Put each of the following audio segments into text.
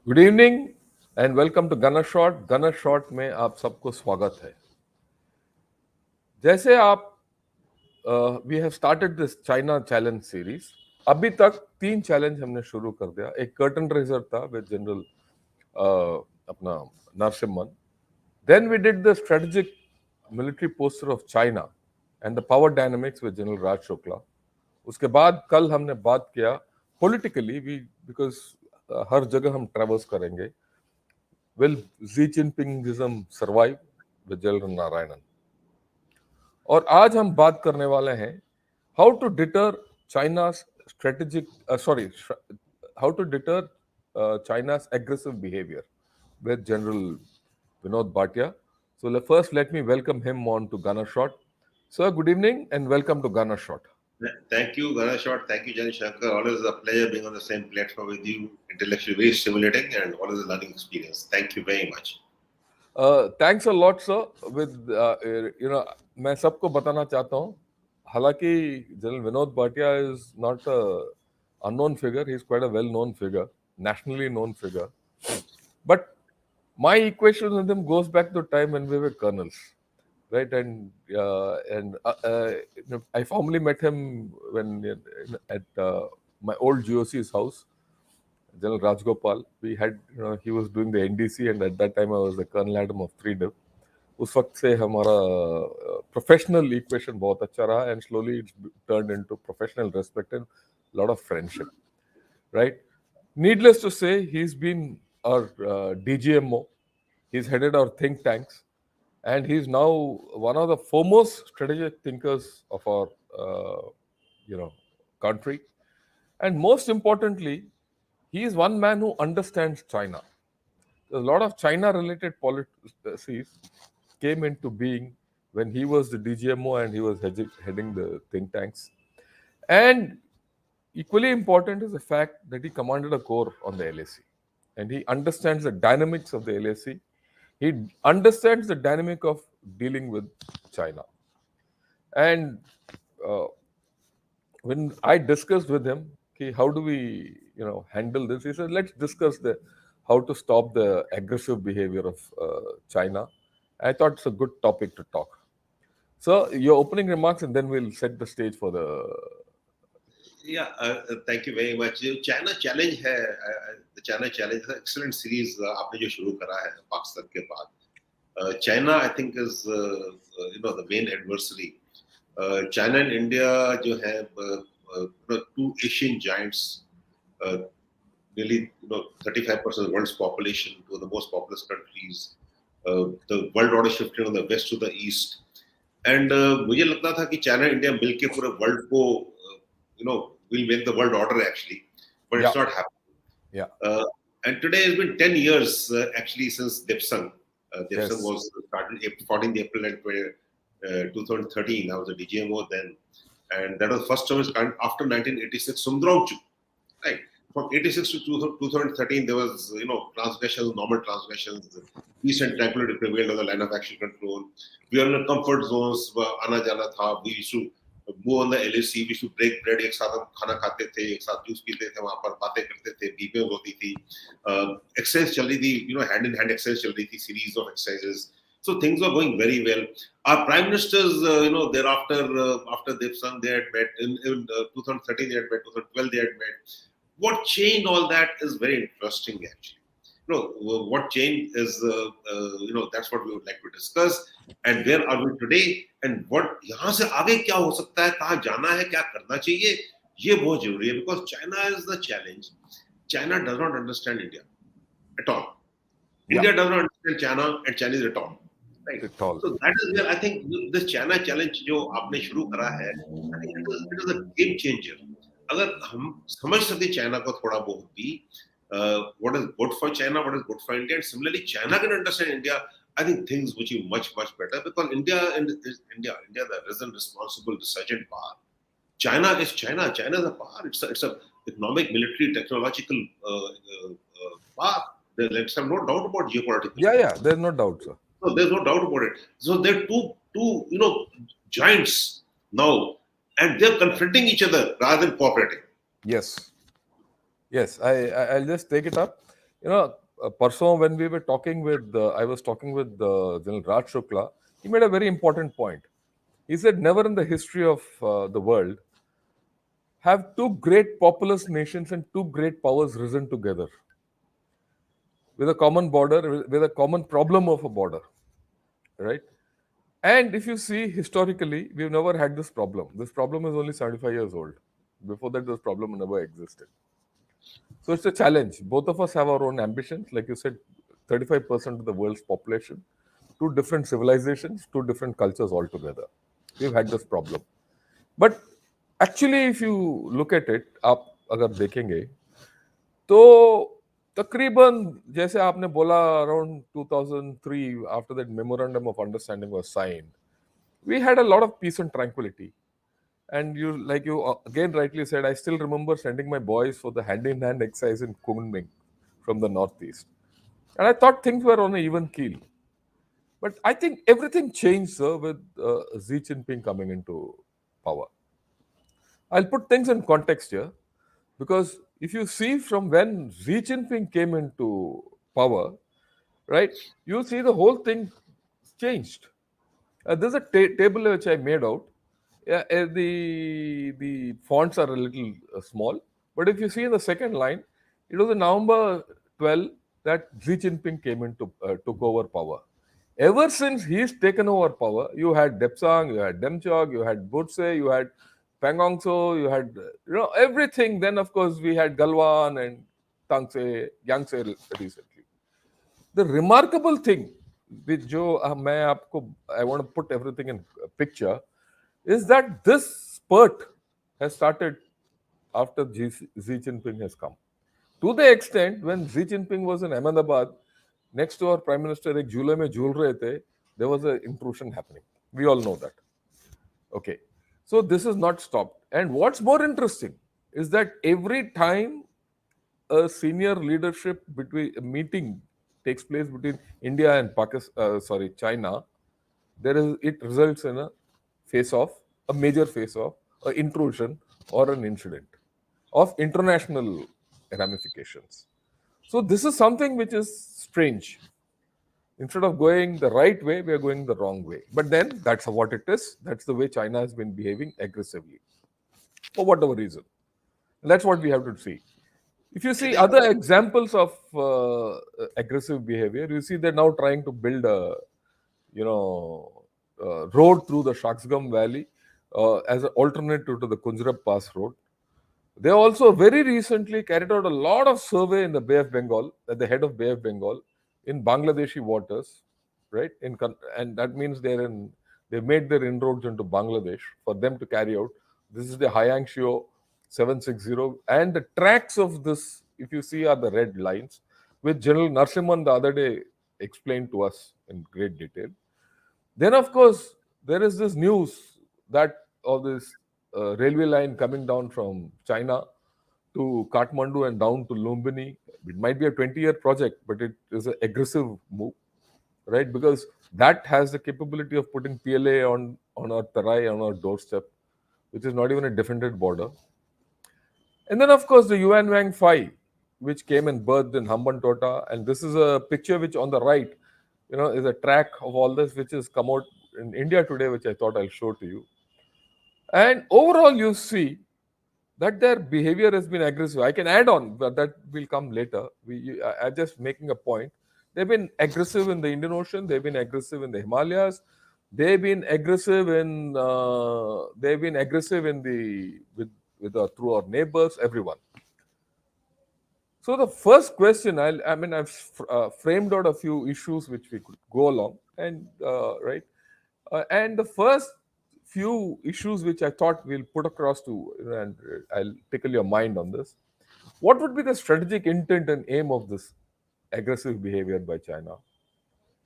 Good evening and welcome to Gunner Shot. Gunner Shot में आप सबको स्वागत है। जैसे आप we have started this China challenge series. अभी तक 3 चैलेंज हमने शुरू कर दिया। एक कर्टन रेजर था विद जनरल अपना Narasimhan. Then we did the strategic military posture of China and the power dynamics with General Raj Shukla. उसके बाद कल हमने बात किया पॉलिटिकली वी बिकॉज हर जगह हम ट्रेवल्स करेंगे। Will Xi Jinpingism survive with General Narayanan. और आज हम बात करने वाले हैं how to deter China's strategic how to deter China's aggressive behavior with General Vinod Bhatia. So first let me welcome him on to Gunner Shot. Sir, good evening and welcome to Gunner Shot. Thank you, Ganashwar. Thank you, Jan Shankar. Always a pleasure being on the same platform with you. Intellectually very stimulating and always a learning experience. Thank you very much. Thanks a lot, sir. With मैं सबको बताना चाहता हूँ, हालांकि general Vinod Bhatia is not a unknown figure. He's quite a well-known figure, nationally known figure. But my equation with him goes back to time when we were colonels, right? And I formally met him when at my old GOC's house, General Rajgopal. We had, he was doing the NDC, and at that time I was the Colonel Adam of 3 div. उस वक्त से हमारा professional equation बहुत अच्छा रहा and slowly it's turned into professional respect and lot of friendship, right? Needless to say, he's been our DGMO. He's headed our think tanks, and he's now one of the foremost strategic thinkers of our, country. And most importantly, he is one man who understands China. A lot of China-related policies came into being when he was the DGMO and he was heading the think tanks. And equally important is the fact that he commanded a corps on the LAC, and he understands the dynamics of the LAC. He understands the dynamic of dealing with China. And uh, when I discussed with him, okay, how do we, handle this? He said, let's discuss the how to stop the aggressive behavior of China. I thought it's a good topic to talk. So your opening remarks, and then we'll set the stage for the. Yeah, thank you very much. जो China challenge है, the China challenge is an excellent series आपने जो शुरू करा है पाकिस्तान के बाद. China, I think, is the main adversary. China and India जो है two Asian giants, nearly 35% of the world's population, two of the most populous countries. The world order shifted from the west to the east. And मुझे लगता था कि China India मिलके पूरे world को will make the world order actually, but it's not happening. Yeah. And today it's been 10 years actually since Deterring. Deterring was started 14th April 2013. I was a DGMO then, and that was the first service after 1986 Sumdrongchu, right? From 86 to 2013, there was transgressions, normal transgressions, peace and tranquility prevailed on the line of action control. We were in a comfort zones, आना जाना था. We used to go on the LAC, we used to break bread, एक साथ हम खाना खाते थे, एक साथ जूस पीते थे, वहाँ पर बातें करते थे, बीपिंग होती थी, exercise चल रही थी, hand in hand exercise चल रही थी, series of exercises. So things were going very well. Our prime ministers, thereafter, after Deterring, they had met in 2013, they had met, 2012, they had met. What changed all that is very interesting, actually. What changed is, that's what we would like to discuss. And where are we today? And what यहाँ से आगे क्या हो सकता है? कहाँ जाना है? क्या करना चाहिए? ये बहुत जरूरी है, because China is the challenge. China does not understand India at all. India does not understand China and Chinese at all. Right. So that is where I think this China challenge जो आपने शुरू करा है, I think it is a game changer. अगर हम समझ सके China को थोड़ा बहुत भी, what is good for China, what is good for India, and similarly China can understand India, I think things will be much better, because India the resident responsible resurgent power. China is China. China is a power. It's a economic, military, technological power. Let's have no doubt about geopolitics. Yeah, there's no doubt, sir. So there's no doubt about it. So there are two giants now, and they're confronting each other rather than cooperating. Yes, I'll just take it up. Parson, when we were talking with, I was talking with General Raj Shukla, he made a very important point. He said, never in the history of the world have two great populous nations and two great powers risen together with a common border, with a common problem of a border, right? And if you see historically, we've never had this problem. This problem is only 75 years old. Before that, this problem never existed. So it's a challenge. Both of us have our own ambitions. Like you said, 35% of the world's population, two different civilizations, two different cultures altogether. We've had this problem. But actually, if you look at it, आप अगर देखेंगे तो तकरीबन जैसे आपने बोला around 2003 after that memorandum of understanding was signed, we had a lot of peace and tranquility. And you, like you again rightly said, I still remember sending my boys for the hand-in-hand exercise in Kunming from the northeast. And I thought things were on an even keel. But I think everything changed, sir, with Xi Jinping coming into power. I'll put things in context here because if you see from when Xi Jinping came into power, right, you see the whole thing changed. There's a table which I made out. Yeah, the fonts are a little small, but if you see in the second line, it was in November 12 that Xi Jinping came into took over power. Ever since he's taken over power, you had Depsang, you had Demchok, you had Butse, you had Pangongso, you had everything. Then of course we had Galwan and Tangse, Yangtze recently. The remarkable thing, which I want to put everything in picture, is that this spurt has started after Xi Jinping has come. To the extent when Xi Jinping was in Ahmedabad, next to our Prime Minister, एक झूले में झूल रहे थे, there was an intrusion happening. We all know that. Okay. So this is not stopped. And what's more interesting is that every time a senior leadership between a meeting takes place between India and China, it results in a face-off, a major face-off, an intrusion, or an incident of international ramifications. So this is something which is strange. Instead of going the right way, we are going the wrong way. But then that's what it is. That's the way China has been behaving aggressively for whatever reason. And that's what we have to see. If you I see think other examples of aggressive behavior, you see they're now trying to build a, road through the Shaksgam Valley as an alternative to the Kunjrab Pass road. They also very recently carried out a lot of survey in the Bay of Bengal, at the head of Bay of Bengal, in Bangladeshi waters, right? And that means they made their inroads into Bangladesh for them to carry out. This is the Hyangshio 760, and the tracks of this, if you see, are the red lines, which General Narsimhan the other day explained to us in great detail. Then, of course, there is this news that of this railway line coming down from China to Kathmandu and down to Lumbini. It might be a 20-year project, but it is an aggressive move, right? Because that has the capability of putting PLA on our Tarai, on our doorstep, which is not even a defended border. And then, of course, the Yuan Wang 5, which came and birthed in Hambantota. And this is a picture which on the right, is a track of all this, which has come out in India today, which I thought I'll show to you. And overall, you see that their behavior has been aggressive. I can add on, but that will come later. I'm just making a point. They've been aggressive in the Indian Ocean. They've been aggressive in the Himalayas. They've been aggressive in. They've been aggressive in the through our neighbors, everyone. So the first question, I've framed out a few issues which we could go along, and right, and the first few issues which I thought we'll put across to, and I'll tickle your mind on this. What would be the strategic intent and aim of this aggressive behavior by China?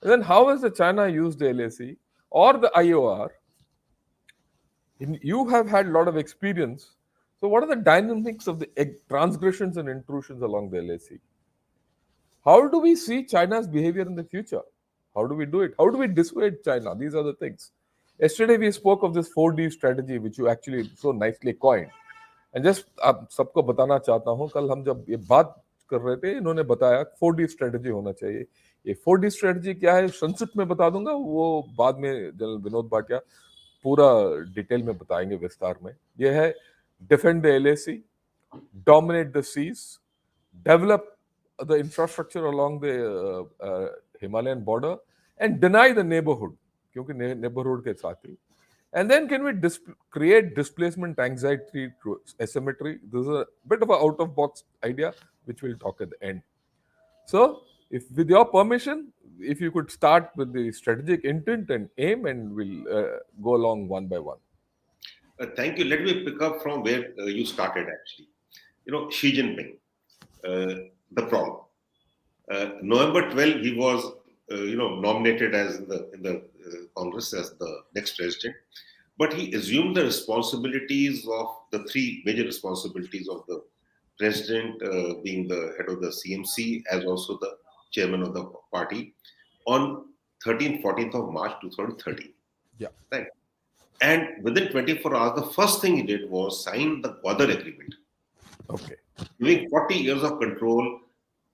And then how has the China used the LAC or the IOR? You have had a lot of experience. So what are the dynamics of the transgressions and intrusions along the LAC? How do we see China's behavior in the future? How do we do it? How do we dissuade China? These are the things. Yesterday we spoke of this 4D strategy, which you actually so nicely coined. And just आप सबको बताना चाहता हूँ, कल हम जब ये बात कर रहे थे, इन्होंने बताया 4D स्ट्रेटजी होना चाहिए। ये 4D स्ट्रेटजी क्या है संक्षिप्त में बता दूंगा, वो बाद में जनरल विनोद भाटिया पूरा डिटेल में बताएंगे विस्तार में। ये है defend the LAC, dominate the seas, develop the infrastructure along the Himalayan border, and deny the neighborhood, क्योंकि neighborhood के साथ ही. And then can we create displacement anxiety through asymmetry? This is a bit of an out-of-box idea, which we'll talk at the end. So, if with your permission, if you could start with the strategic intent and aim, and we'll go along one by one. Thank you. Let me pick up from where you started, actually. Xi Jinping, the problem. November 12, he was, nominated as in the Congress as the next president. But he assumed the responsibilities of the three major responsibilities of the president, being the head of the CMC, as also the chairman of the party, on 13th, 14th of March 2013. Yeah. Right. And within 24 hours, the first thing he did was sign the Gwadar Agreement. Okay. Giving 40 years of control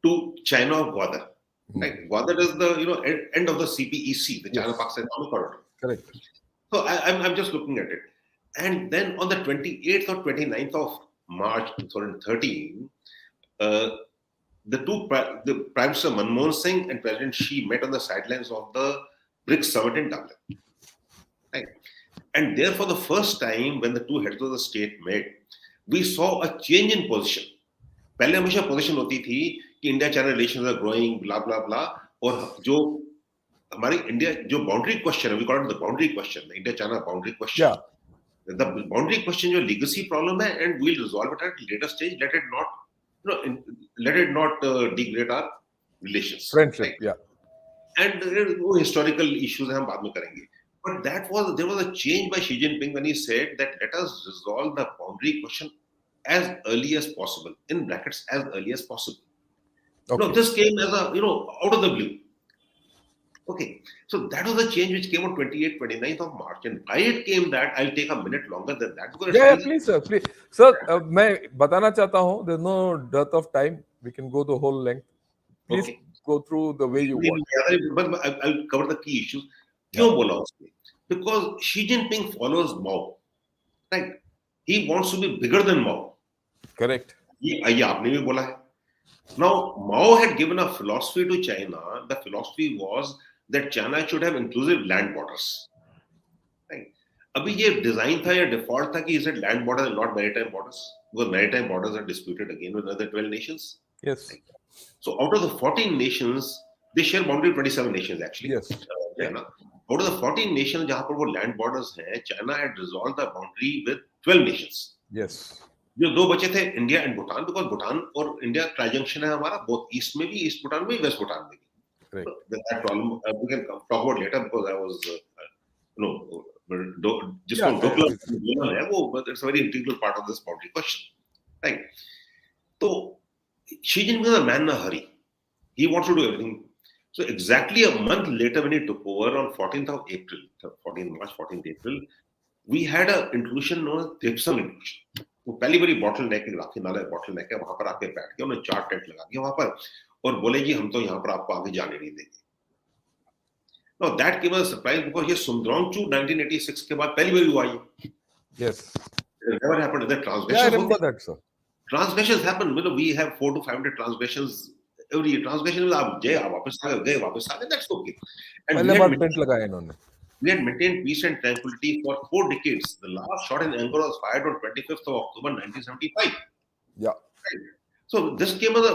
to China of Gwadar. Right. Gwadar is the end of the CPEC, the China-Pakistan Economic Corridor. Correct. So I'm just looking at it. And then on the 28th or 29th of March 2013, the Prime Minister Manmohan Singh and President Xi met on the sidelines of the BRICS summit in Dublin. Right. And there, for the first time, when the two heads of the state met, we saw a change in position. पहले हमेशा position होती थी कि India China relations are growing blah blah blah, और जो हमारी India जो boundary question है, we call it the boundary question, the India China boundary question, the boundary question जो लीगेसी प्रॉब्लम है, and we will resolve it at later stage, let it not degrade our relations, friendship, right? And वो historical issues हम बाद में करेंगे. But there was a change by Xi Jinping when he said that let us resolve the boundary question as early as possible, in brackets, as early as possible. Okay. No, this came as a, out of the blue. Okay. So that was a change which came on 28th, 29th of March. And why it came that, I'll take a minute longer than that. Yeah, please, sir. Please. Sir, मैं बताना चाहता हूँ, there's no dearth of time. We can go the whole length. Please go through the way you want. But I'll cover the key issues. क्यों बोला उसने? Because Xi Jinping follows Mao. Right? He wants to be bigger than Mao. Correct. ये आपने भी बोला है. Now, Mao had given a philosophy to China. The philosophy was that China should have inclusive land borders. Right? अभी ये design था या default था कि he said land borders and not maritime borders, because maritime borders are disputed again with another 12 nations. Yes. Right? So out of the 14 nations, they share boundary 27 nations actually. Yes. China. Out of the 14 nations जहाँ पर वो land borders हैं, China had resolved the boundary with 12 nations. Yes. जो दो बचे थे India and Bhutan, because Bhutan और India ट्रांजंक्शन है हमारा, बोथ ईस्ट में भी, ईस्ट भूटान में भी, वेस्ट भूटान में भी. That problem we can talk about later, because I was जिसको डोकलाम है वो, but it's a very integral part of this boundary question, right? तो Xi Jinping is a man in a hurry. He wants to do everything. So exactly a month later, when he took over on 14th of April, 14th March, 14th April, we had an intrusion known as Deterring intrusion. वो पहली बारी bottle नेक, राखी नाला bottle नेक है, वहां पर आके बैठ के उन्होंने 4 टेंट लगा दिया वहां पर, और बोले जी हम तो यहाँ पर आपको आगे जाने नहीं देंगे. Now that came as a surprise, because ये सुंदरांचू 1986 के बाद पहली बारी हुआ ये. Yes. It never happened. The transgressions. Yeah, I remember that, sir. Transgressions happen. We have 400 to 500 transgressions every year. Transgressions आप गए, आप वापस आ गए, that's okay. And पहले बार टेंट लगाया इन्होंने. We had maintained peace and tranquility for 4 decades. The last shot in Angora was fired on 25th of October 1975. Yeah. Right. So this came as a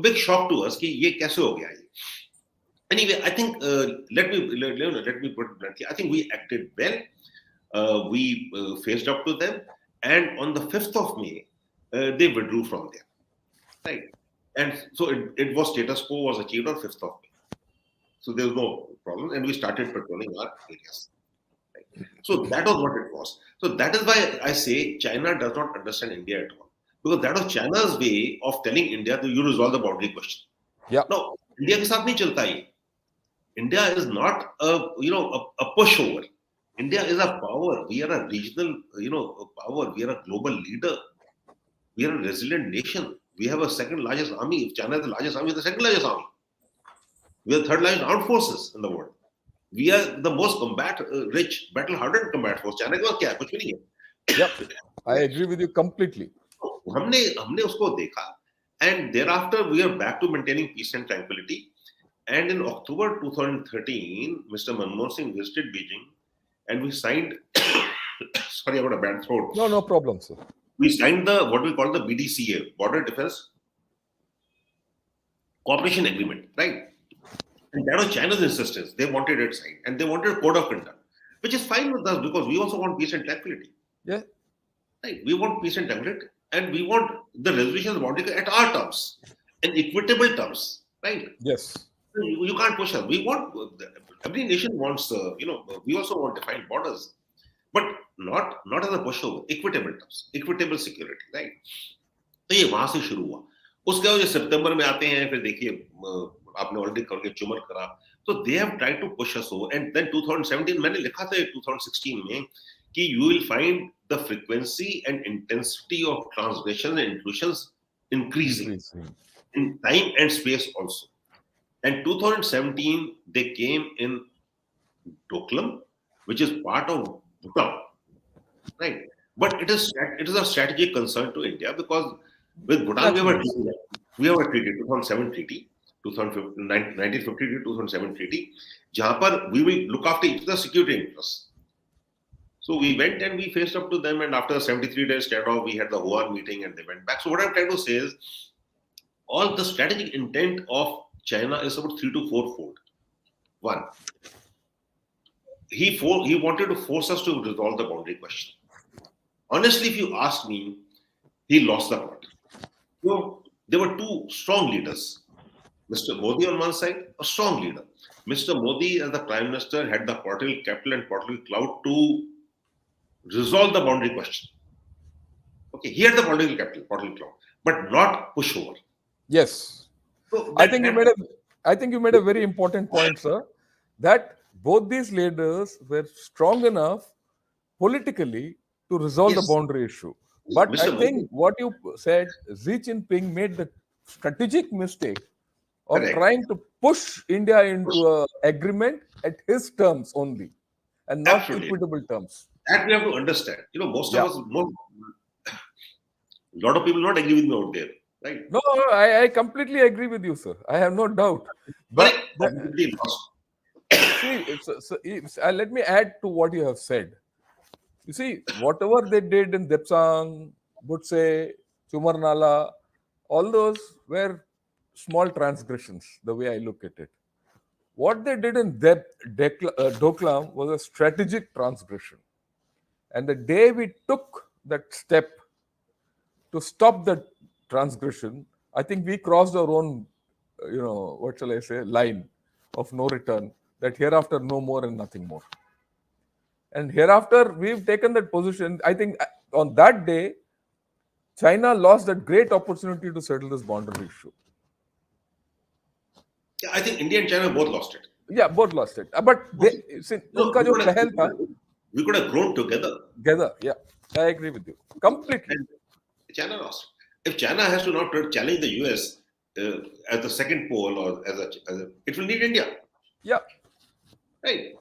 big shock to us कि ये कैसे हो गया ये. Anyway, I think let me put it bluntly. I think we acted well. We faced up to them, and on the 5th of May, they withdrew from there. Right. And so it was status quo was achieved on 5th of May. So there was no problem, and we started patrolling our areas. Right. So that was what it was. So that is why I say China does not understand India at all, because that was China's way of telling India that you resolve the boundary question. Yeah. No, India के साथ नहीं चलता ये. India is not a pushover. India is a power. We are a regional power. We are a global leader. We are a resilient nation. We have a second largest army. If China is the largest army, the second largest army. We are the third largest armed forces in the world. We are the most rich, battle-hardened combat force. China के पास क्या है? कुछ भी नहीं है. Yep, I agree with you completely. हमने उसको देखा, and thereafter we are back to maintaining peace and tranquility. And in October 2013, Mr. Manmohan Singh visited Beijing, and we signed. Sorry, I got a bad throat. No problem, sir. We signed what we call the BDCA, Border Defense Cooperation Agreement, right? And that was China's insistence. They wanted it signed, and they wanted a code of conduct, which is fine with us because we also want peace and tranquility. Yeah. Right? We want peace and tranquility, and we want the resolution of the boundary at our terms, in equitable terms, right? Yes. You can't push us. We want, every nation wants, we also want defined borders, but not as a pushover, equitable terms, equitable security, right? तो ये वहां से शुरू हुआ. उसके बाद सितंबर में आते हैं, फिर देखिए आपने ऑलरेडी करके चुमर करा, तो they have tried to push us over. And then 2017 मैंने लिखा था 2016 में कि you will find the frequency and intensity of transgressions and intrusions increasing in time and space also. And 2017 they came in Doklam, which is part of Bhutan, right? But it is a strategic concern to India because with Bhutan we have a treaty, 2007 treaty, 1950 to 2007 treaty, जहाँ पर we will look after each other's security interests. So we went and we faced up to them, and after 73 days standoff, we had the Wuhan meeting and they went back. So what I'm trying to say is, all the strategic intent of China is about 3 to 4 fold. One, he wanted to force us to resolve the boundary question. Honestly, if you ask me, he lost the plot. There were two strong leaders. Mr. Modi on one side, a strong leader. Mr. Modi, as the Prime Minister, had the political capital and political clout to resolve the boundary question. Okay, he had the political capital, political clout, but not pushover. Yes. So I think you made a very important point, sir, that both these leaders were strong enough politically to resolve the boundary issue. But Mr. I think what you said, Xi Jinping made the strategic mistake of trying to push India into an agreement at his terms only, and not equitable terms. That we have to understand. Most of us, a lot of people not agree with me out there, right? No, I completely agree with you, sir. I have no doubt. But let me add to what you have said. You see, whatever they did in Depsang, Butse, Chumarnala, all those were small transgressions, the way I look at it. What they did in Doklam was a strategic transgression. And the day we took that step to stop the transgression, I think we crossed our own, what shall I say, line of no return, that hereafter no more and nothing more. And hereafter, we've taken that position. I think on that day, China lost that great opportunity to settle this boundary issue. Yeah, I think India and China both lost it. Yeah, both lost it. But we could have grown together. Yeah. I agree with you. Completely. And China lost. If China has to now challenge the US as the second pole or it will need India. Yeah. Right.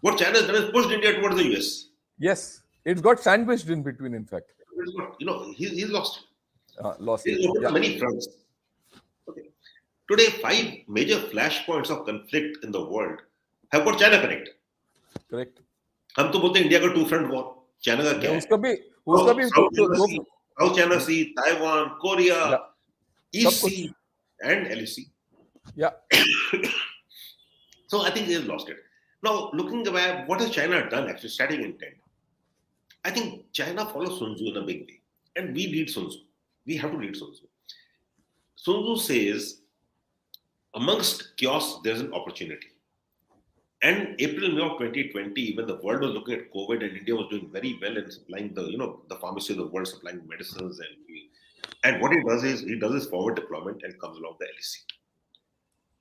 What China has done is pushed India towards the US. Yes. It's got sandwiched in between, in fact. He's lost. Lost it. He's opened many fronts. Okay. Today, 5 major flashpoints of conflict in the world have got China connected. Correct. हम तो बोलते हैं India का 2 front war. China का क्या है? उसका भी South China Sea, Taiwan, Korea, East Sea, and LAC. Yeah. So I think they have lost it. Now, looking at what has China done, actually, strategic intent. I think China follows Sun Tzu in a big way. And we read Sun Tzu. We have to read Sun Tzu. Sun Tzu says, amongst chaos, there's an opportunity. And April, May of 2020, when the world was looking at COVID and India was doing very well in supplying the pharmacy of the world, supplying medicines, and what he does is he does his forward deployment and comes along the LAC.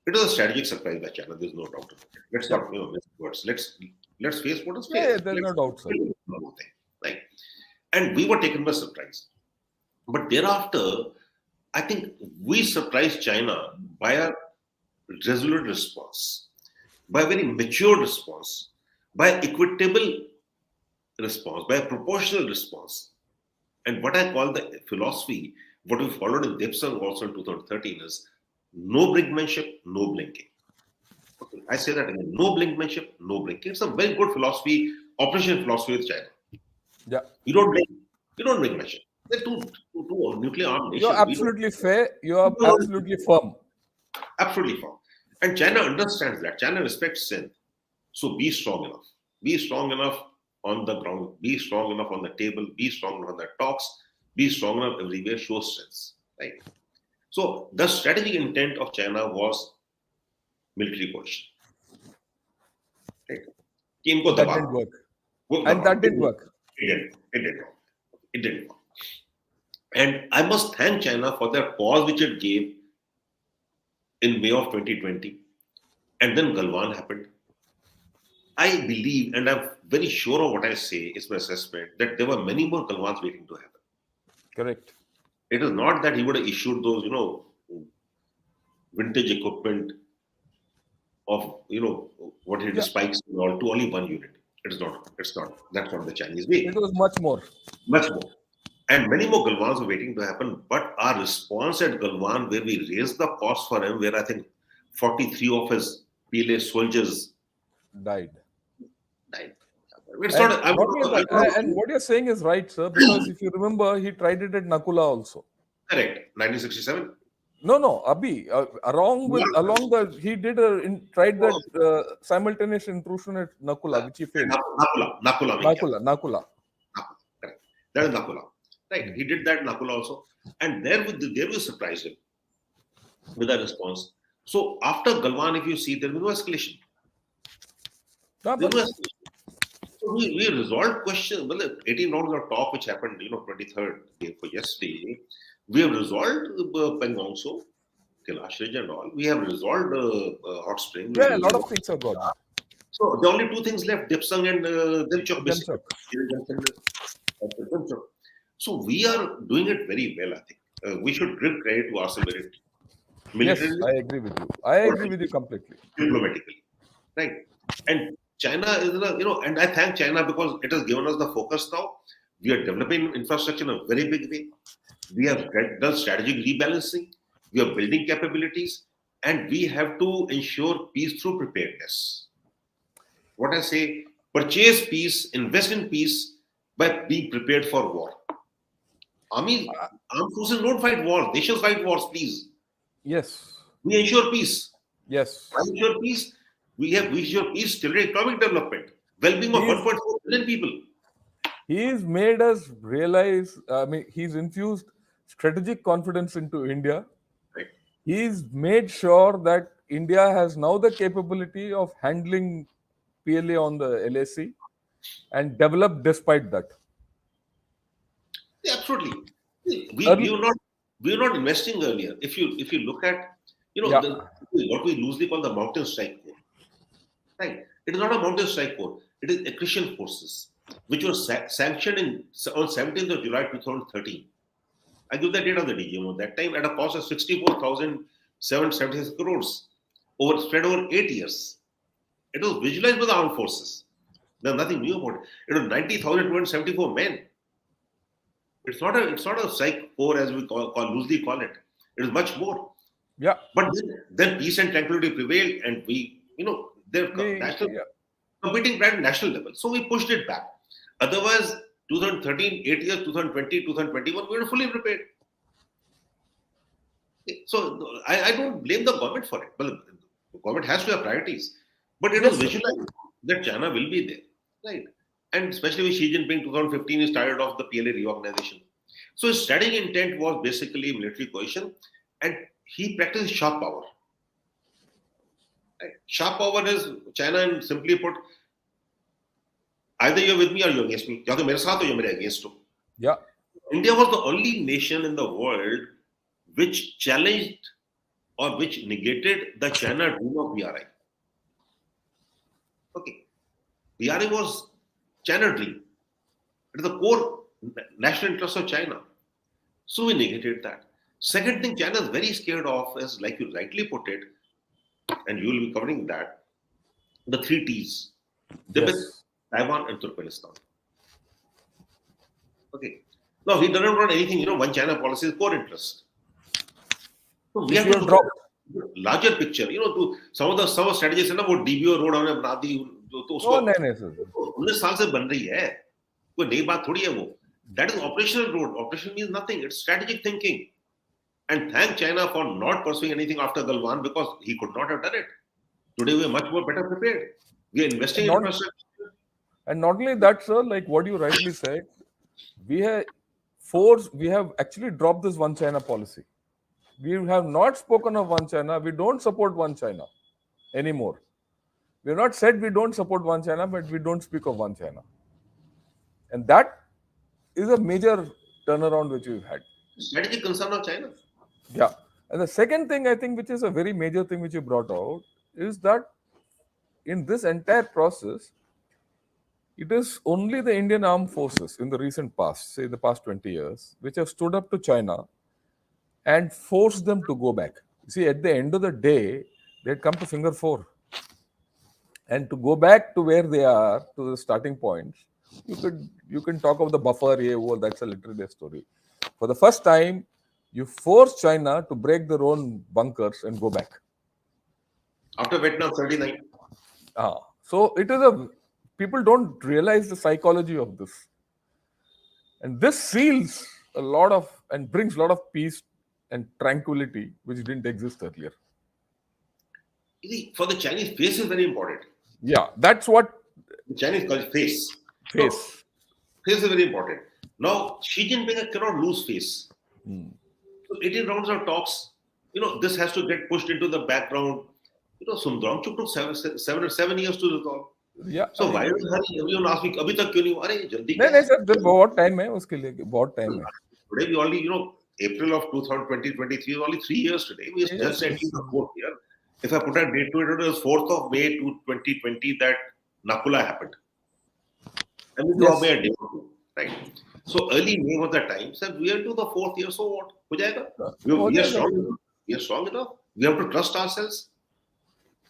It was a strategic surprise by China. There's no doubt about it. Let's not miss words. Let's face what is faced. Yeah, there's no doubt, sir. Right? And we were taken by surprise. But thereafter, I think we surprised China by a resolute response, by a very mature response, by equitable response, by a proportional response. And what I call the philosophy, what we followed in Dipsang also in 2013 is no brinkmanship, no blinking. Okay, I say that again, no brinkmanship, no blinking. It's a very good philosophy, operation philosophy with China. Yeah. You don't blink, you don't brinkmanship. They're two nuclear armed You're nations. absolutely fair. You are We don't, absolutely firm. absolutely firm. And China understands that. China respects strength. So be strong enough. Be strong enough on the ground. Be strong enough on the table. Be strong enough on the talks. Be strong enough everywhere. Show strength. Right. So the strategic intent of China was military coercion. Right. कि इनको That दबा didn't work. वो And दबा that didn't work. it didn't work. And I must thank China for that pause which it gave in May of 2020. And then Galwan happened. I believe, and I'm very sure of what I say, is my assessment, that there were many more Galwans waiting to happen. Correct. It is not that he would have issued those, vintage equipment of, what he did, Yeah. spikes and all, to only one unit. It's not. That's not the Chinese way. It was much more. Much more. And many more Galwans were waiting to happen. But our response at Galwan, where we raised the cost for him, where I think 43 of his PLA soldiers Died. died. It's And not. not only that, and what you're saying is right, sir, because if you remember, he tried it at Nakula also. Correct. 1967. No, Abhi, he tried that simultaneous intrusion at Nakula, which he failed. Nakula. Nakula. Correct. That is Nakula. Right. He did that in Nakula also. And there we surprised him with that response. So after Galwan, if you see, there was no escalation. There was no escalation. So we resolved questions. Well, 18 rounds of talk which happened, 23rd for yesterday. We have resolved Pangong So, Kailash Ridge and all. We have resolved Hot Spring. Yeah, a lot of things are gone. So the only two things left, Dipsang and Dimchok, basically. So we are doing it very well, I think. We should give credit to ourselves Yes, militarily. I agree with you. I agree with you completely. Diplomatically. Right. And China is, and I thank China because it has given us the focus now. We are developing infrastructure in a very big way. We have done strategic rebalancing. We are building capabilities. And we have to ensure peace through preparedness. What I say, purchase peace, invest in peace by being prepared for war. Armed forces don't fight wars. Nations fight wars, please. Yes. We ensure peace. Yes. Why ensure peace? We ensure peace till economic development, well-being of 1.4 billion people. He's made us realize, he's infused strategic confidence into India. Right. He's made sure that India has now the capability of handling PLA on the LAC and developed despite that. Yeah, absolutely. We were not investing earlier. If you look at what we loosely call the mountain strike corps, right? It is not a mountain strike corps. It is accretion forces, which was sanctioned on 17th of July 2013. I give the date of the DGMO that time at a cost of 64,776 crores spread over 8 years. It was visualized by the armed forces. There's nothing new about it. It was 90,274 men. It's not a strike corps as we loosely call it. It is much more. Yeah. But then peace and tranquility prevailed, and they're competing at national level. So we pushed it back. Otherwise, 2013, 8 years, 2020, 2021, we were fully prepared. So I don't blame the government for it. Well, the government has to have priorities. But it was visualized that China will be there. Right. And especially with Xi Jinping, 2015, he started off the PLA reorganization. So his strategic intent was basically military coercion, and he practiced sharp power. Right? Sharp power is China, and simply put, either you're with me or you're against me. You're against me. Yeah. India was the only nation in the world which challenged or which negated the China dream of BRI. Okay. BRI was China dream. It is the core national interest of China. So we negated that. Second thing China is very scared of is, like you rightly put it, and you will be covering that, the three T's: Tibet, Yes. Taiwan, and Turkmenistan. Okay. Now, he doesn't want anything, one China policy is core interest. So we Which have we to have look at dropped. the larger picture. To some strategies है ना, वो DBO road हमने बना दी, तो उसको Oh, no, no, sir. 19 साल से बन रही है, कोई नई बात थोड़ी है वो. That is operational road. Operation means nothing. It's strategic thinking. And thank China for not pursuing anything after Galwan, because he could not have done it. Today we are much more better prepared. We are investing And in not infrastructure. and not only that, sir, like what you rightly said, we have we have actually dropped this one China policy. We have not spoken of one China. We don't support one China anymore. We have not said we don't support one China, but we don't speak of one China. And that is a major turnaround which we've had. Strategic concern of China. Yeah. And the second thing I think, which is a very major thing which you brought out, is that in this entire process, it is only the Indian armed forces in the recent past, say the past 20 years, which have stood up to China and forced them to go back. You see, at the end of the day, they had come to finger four. And to go back to where they are, to the starting points, you can talk of the buffer, that's a literally story. For the first time, you force China to break their own bunkers and go back. After Vietnam 39. So it is a people don't realize the psychology of this. And this seals a lot of and brings a lot of peace and tranquility which didn't exist earlier. For the Chinese, face is very important. Yeah, that's what The Chinese call it face. face. So, face is very important. Now, Xi Jinping cannot lose face. So 18 rounds of talks, this has to get pushed into the background. Sundramchuk took 7 years to resolve. Yeah. So why is hurry? Everyone asked me, "Abhi tak kyun nahi hua?" अरे जल्दी नहीं क्या नहीं है? Sir जब बहुत time है उसके लिए बहुत टाइम है. Today we only, April of 2023 is only 3 years today. We just entering the fourth year. If I put a date to it, it was 4th of May to 2020 that Nakula happened. And we drop a day or two, right? So early May was the time. Said we are to the 4th year. So what? हो जाएगा. We are strong enough. We are strong enough. We have to trust ourselves.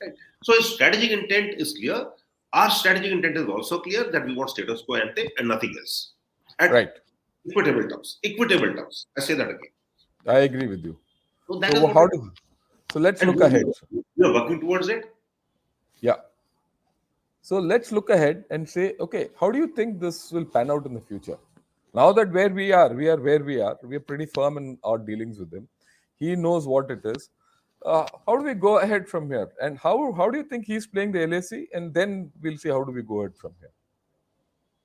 Right? So his strategic intent is clear. Our strategic intent is also clear, that we want status quo ante and nothing else. At Right. equitable terms. Equitable terms. I say that again. I agree with you. So that is So what so let's look ahead. We are working towards it. Yeah. So let's look ahead and say, okay, how do you think this will pan out in the future? Now that where we are where we are. We are pretty firm in our dealings with him. He knows what it is. How do we go ahead from here? And how do you think he's playing the LAC? And then we'll see how do we go ahead from here.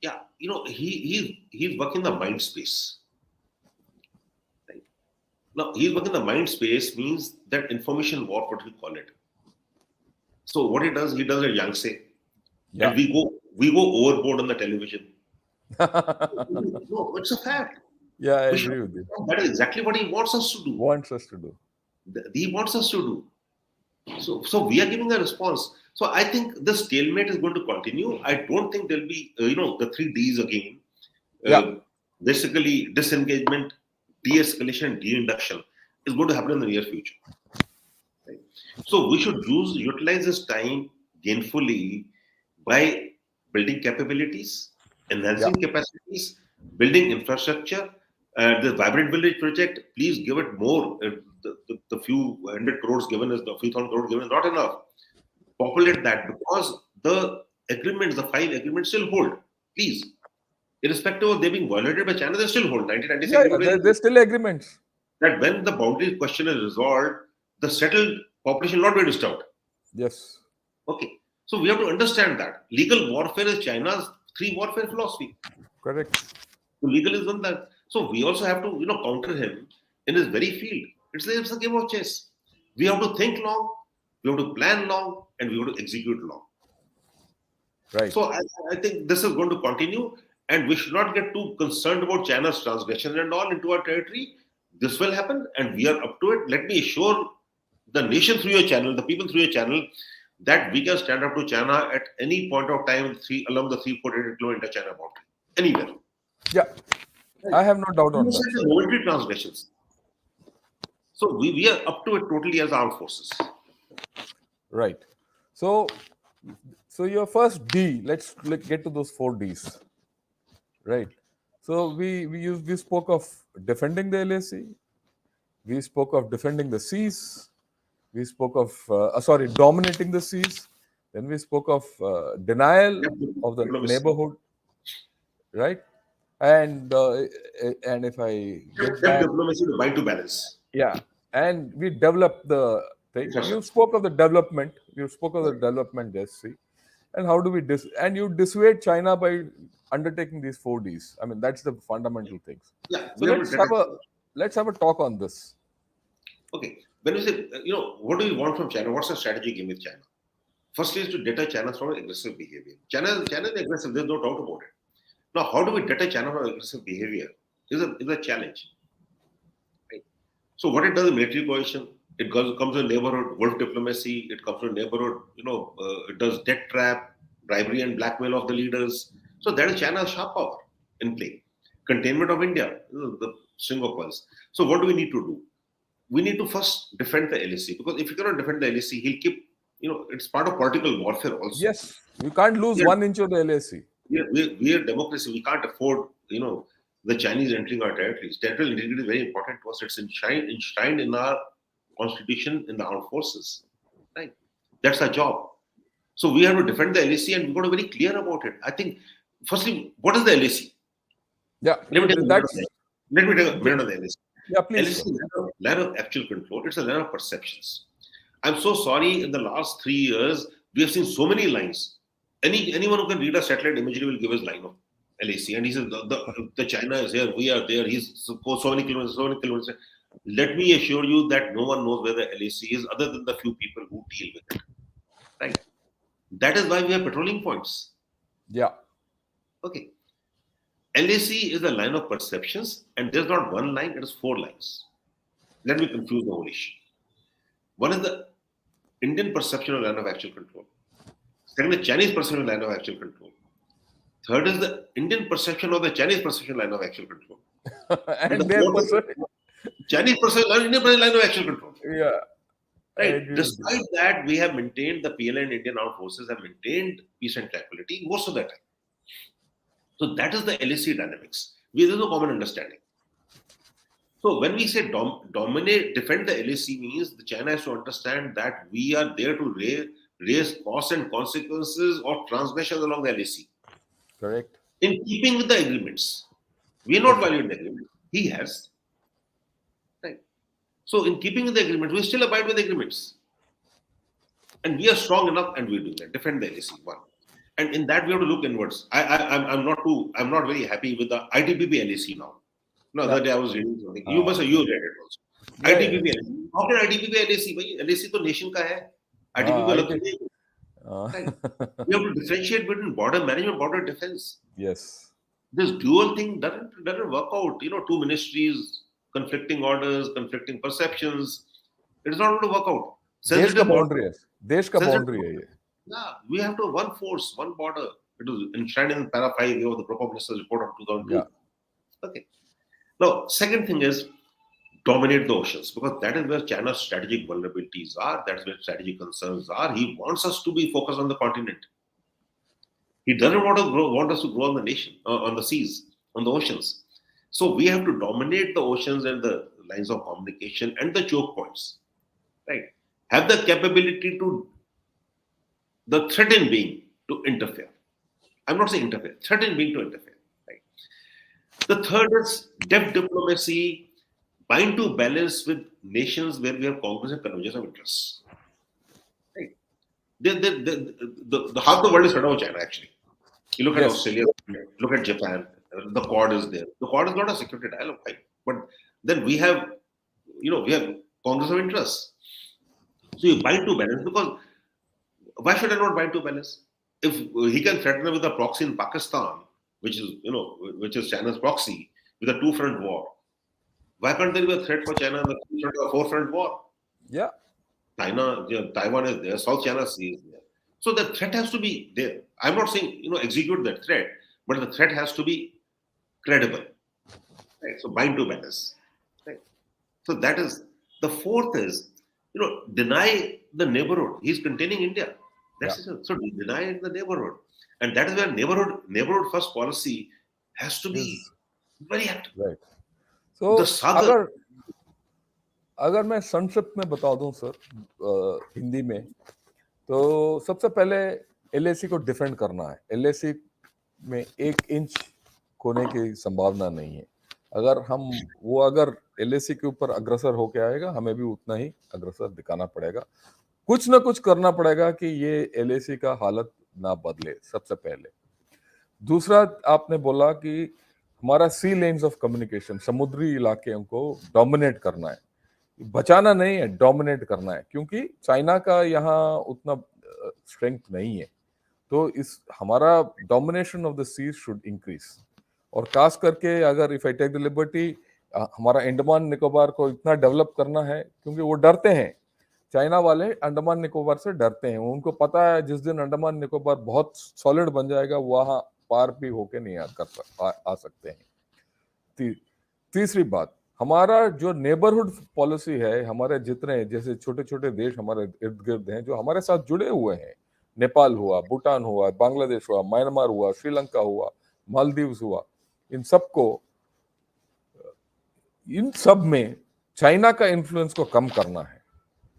Yeah, he's working the mind space. Right? Now he's working the mind space means that information war, what we call it. So what he does a Yangtze. Yeah. And we go overboard on the television. No, it's a fact. Yeah, I agree with you. That is exactly what he wants us to do. He wants us to do. So we are giving a response. So I think the stalemate is going to continue. I don't think there'll be, the 3 Ds again. Basically, disengagement, de-escalation, de-induction is going to happen in the near future. Right? So we should utilize this time gainfully by building capabilities, enhancing capacities, building infrastructure. The Vibrant Village project, please give it more. The few hundred crores given the few thousand crores given is not enough. Populate that, because the agreements, the 5 agreements still hold. Please. Irrespective of they being violated by China, they still hold. 1996. There's still agreements. That when the boundary question is resolved, the settled population will not be disturbed. Yes. Okay. So we have to understand that. Legal warfare is China's 3 warfare philosophy. Correct. So legalism that. So we also have to, counter him in his very field. It's a game of chess. We have to think long, we have to plan long, and we have to execute long. Right. So I think this is going to continue, and we should not get too concerned about China's transgression and all into our territory. This will happen, and we are up to it. Let me assure the nation through your channel, the people through your channel, that we can stand up to China at any point of time along the 348 kilometer China boundary. Anywhere. Yeah. I have no doubt on that. Momentary transgressions. So we are up to it totally as armed forces. Right. So, so your first D. Let's get to those four Ds. Right. So we spoke of defending the LAC. We spoke of defending the seas. We spoke of dominating the seas. Then we spoke of denial of the Diplomacy. neighborhood, right? And if I get Depth back, diplomacy to bind to balance. yeah, and we developed the thing. You Infrastructure. spoke of the development. You spoke of the development, yes, see, and how do we and you dissuade China by undertaking these four Ds. I mean, that's the fundamental things. Yeah, So we have to detect. let's have a talk on this. Okay, when we say, what do we want from China? What's the strategy game with China? Firstly, is to deter China from aggressive behavior. China is aggressive. There's no doubt about it. Now, how do we deter China from aggressive behavior? Is a challenge. Right? So, what it does is military coercion. Comes in neighborhood wolf diplomacy. It comes in neighborhood. It does debt trap, bribery and blackmail of the leaders. So that is China's sharp power in play. Containment of India, the string of pearls. So, what do we need to do? We need to first defend the LAC, because if you cannot defend the LAC, he'll keep, it's part of political warfare also. Yes, you can't lose We are, 1 inch of the LAC. we are democracy. We can't afford, the Chinese entering our territories. Territorial integrity is very important to us. It's enshrined in our constitution, in the armed forces. Right? That's our job. So we have to defend the LAC, and we've got to be very clear about it. I think, firstly, what is the LAC? Yeah, Let me take a minute that's on that. Let me take a minute on the LAC. yeah, please. LAC is a layer of actual control. It's a layer of perceptions. I'm so sorry. In the last 3 years, we have seen so many lines. Anyone who can read a satellite imagery will give his line of LAC, and he says the China is here, we are there. He's so many kilometers, so many kilometers. Let me assure you that no one knows where the LAC is, other than the few people who deal with it. Right. That is why we have patrolling points. Yeah. Okay. LAC is a line of perceptions, and there's not one line; it is 4 lines. Let me confuse the whole issue. One is the Indian perception of line of actual control. Second, the Chinese perception line of actual control. Third is the Indian perception of the Chinese perception line of actual control. And And the their fourth is Chinese perception line, Indian perception line of actual control. yeah. Right. Despite that, we have maintained, the PLA and Indian armed forces have maintained peace and tranquility most of the time. So that is the LAC dynamics. There is no common understanding. So when we say dominate, defend the LAC, means the China has to understand that we are there to raise costs and consequences of transgressions along the LAC. Correct. In keeping with the agreements. We are not violating the agreement. He has. Right. So in keeping with the agreement, we still abide with the agreements. And we are strong enough, and we do that. Defend the LAC, one. And in that, we have to look inwards. I'm not very happy with the ITBP LAC now. No, the other day I was reading something. You read it also. Yeah, ITBP LAC. How can ITBP LAC? LAC to nation ka hai. ITBP right. We have to differentiate between border management, border defense. Yes. This dual thing doesn't work out. Two ministries, conflicting orders, conflicting perceptions. It is not going to work out. देश का boundary है. देश का boundary है ये. Yeah, we have to one force, one border. It was enshrined in para 5 of the Proper Minister's report of 2002. Yeah. Okay. Now, second thing is dominate the oceans, because that is where China's strategic vulnerabilities are. That's where strategic concerns are. He wants us to be focused on the continent. He doesn't want us to grow on the nation, on the seas, on the oceans. So we have to dominate the oceans and the lines of communication and the choke points. Right? Have the capability to, the threat in being to interfere. I'm not saying interfere, threat in being to interfere. Right? The third is depth diplomacy, bind to balance with nations where we have congruence and convergence of interests. Right? Half the world is fed up with China, actually. You look at Australia, look at Japan, the Quad is there. The Quad is not a security dialogue, right? But then we have, we have congruence of interests. So you bind to balance, because why should I not bind to balance? If he can threaten with a proxy in Pakistan, which is China's proxy, with a two-front war, why can't there be a threat for China in the four-front war? Yeah. Taiwan is there, South China Sea is there. So the threat has to be there. I'm not saying, execute that threat, but the threat has to be credible. Right? So bind to balance. Right? So that is The fourth is, deny the neighborhood. He's containing India. That's Yeah. it. So deny the neighborhood, and that is where neighborhood first policy has to be Is very active. right. So The southern, अगर अगर मैं संक्षिप्त में बता दूं sir, Hindi में, तो सबसे पहले एलएसी को डिफेंड करना है। एलएसी में 1 इंच खोने की संभावना नहीं है। अगर एलएसी के ऊपर अग्रसर होके आएगा, हमें भी उतना ही अग्रसर दिखाना पड़ेगा। कुछ ना कुछ करना पड़ेगा कि ये एलएसी का हालत ना बदले, सबसे पहले। दूसरा, आपने बोला कि हमारा सी लेन्स ऑफ कम्युनिकेशन, समुद्री इलाके को डोमिनेट करना है, बचाना नहीं है, डोमिनेट करना है, क्योंकि चाइना का यहाँ उतना स्ट्रेंथ नहीं है। तो इस हमारा domination of the seas should increase. और खास करके अगर if I take the liberty, हमारा अंडमान निकोबार को इतना डेवलप करना है, क्योंकि वो डरते हैं, चाइना वाले अंडमान निकोबार से डरते हैं। उनको पता है जिस दिन अंडमान निकोबार बहुत सॉलिड बन जाएगा, वहां पार भी होके नहीं आ सकते हैं। तीसरी बात, हमारा जो नेबरहुड पॉलिसी है, हमारे जितने जैसे छोटे छोटे देश हमारे इर्द गिर्द हैं जो हमारे साथ जुड़े हुए हैं, नेपाल हुआ, भूटान हुआ, बांग्लादेश हुआ, म्यांमार हुआ, श्रीलंका हुआ, मालदीव्स हुआ, इन सब में चाइना का इन्फ्लुएंस को कम करना है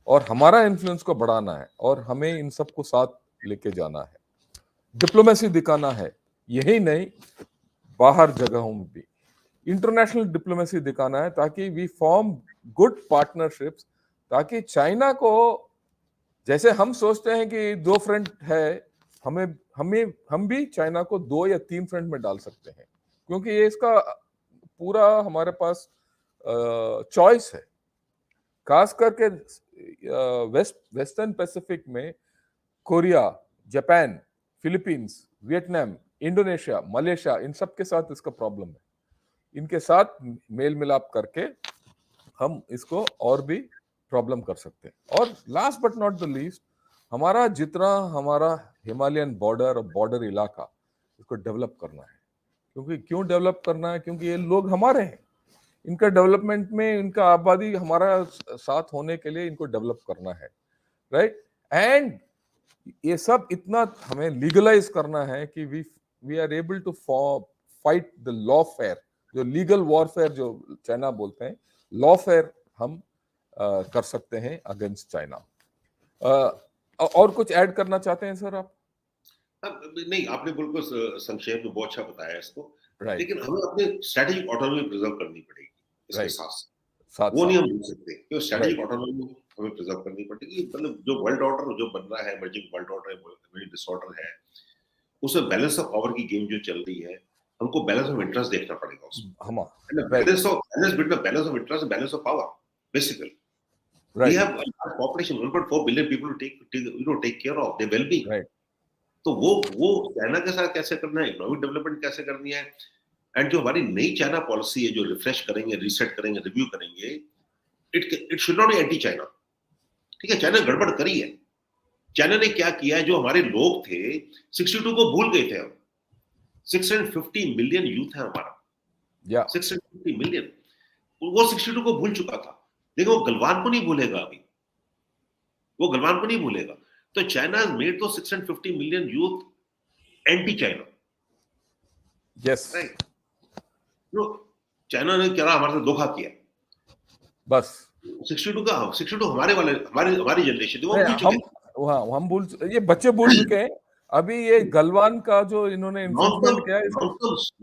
और हमारा इन्फ्लुएंस को बढ़ाना है, और हमें इन सबको साथ लेके जाना है, डिप्लोमेसी दिखाना है। यही नहीं, बाहर जगहों में भी इंटरनेशनल डिप्लोमेसी दिखाना है, ताकि वी फॉर्म गुड पार्टनरशिप्स, ताकि चाइना को, जैसे हम सोचते हैं कि 2 फ्रंट है, हम भी चाइना को 2 या 3 फ्रंट में डाल सकते हैं, क्योंकि ये इसका पूरा हमारे पास चॉइस है। खास करके वेस्टर्न पैसिफिक में Korea, Japan, Philippines, Vietnam, Indonesia, Malaysia, इन सब के साथ इसका प्रॉब्लम है। इनके साथ मेल मिलाप करके हम इसको और भी प्रॉब्लम कर सकते हैं। और last but not the least, हमारा हिमालयन बॉर्डर और बॉर्डर इलाका, इसको डेवलप करना है। क्यों डेवलप करना है? क्योंकि ये लोग हमारे हैं, इनका डेवलपमेंट में, इनका आबादी हमारा साथ होने के लिए इनको डेवलप करना है, राइट? एंड ये सब इतना हमें लीगलाइज करना है कि we are able to fight the lawfare, जो लीगल वॉरफेयर जो चाइना बोलते हैं, लॉफेयर हम कर सकते हैं अगेंस्ट चाइना। और कुछ ऐड करना चाहते हैं सर आप? नहीं, आपने बिल्कुल संक्षेप में बहुत अच्छा बताया इसको। Right. लेकिन हमें अपने स्ट्रेटेजिक ऑटोनॉमी प्रिजर्व करनी पड़ेगी इसके Right. साथ वो नहीं हम भूल सकते, क्योंकि स्ट्रेटेजिक ऑटोनॉमी हमें प्रिजर्व करनी पड़ेगी। मतलब जो वर्ल्ड ऑर्डर जो बन रहा है, इमर्जिंग वर्ल्ड ऑर्डर है, डिसऑर्डर है, उसमें बैलेंस ऑफ पावर की गेम जो चल रही है, हमको बैलेंस ऑफ इंटरेस्ट देखना पड़ेगा उसमें। Balance of interest, balance of power, basically. We have a population 1.4 billion people to take care of their well-being. Right. तो वो चाइना के साथ कैसे करना है, इकोनॉमिक डेवलपमेंट कैसे करनी है, एंड जो हमारी नई चाइना पॉलिसी है, जो रिफ्रेश करेंगे, रीसेट करेंगे, रिव्यू करेंगे, it should not be anti China. ठीक है, चाइना गड़बड़ करी है। चाइना ने क्या किया है, जो हमारे लोग थे 62 को भूल गए थे हम। 650 मिलियन यूथ है हमारा, 650 मिलियन, वो 62 को भूल चुका था, लेकिन वो गलवान को नहीं भूलेगा अभी, वो गलवान को नहीं भूलेगा। तो China has made those 650 million youth anti-China. Yes. Right. China ने क्या हमारे साथ धोखा किया बस। 62 हमारी जनरेशन थी, वो भूल चुके हैं। हम भूल, ये बच्चे भूल चुके हैं। अभी ये गलवान का जो इन्होंने इन्फ्लुएंसमेंट किया है,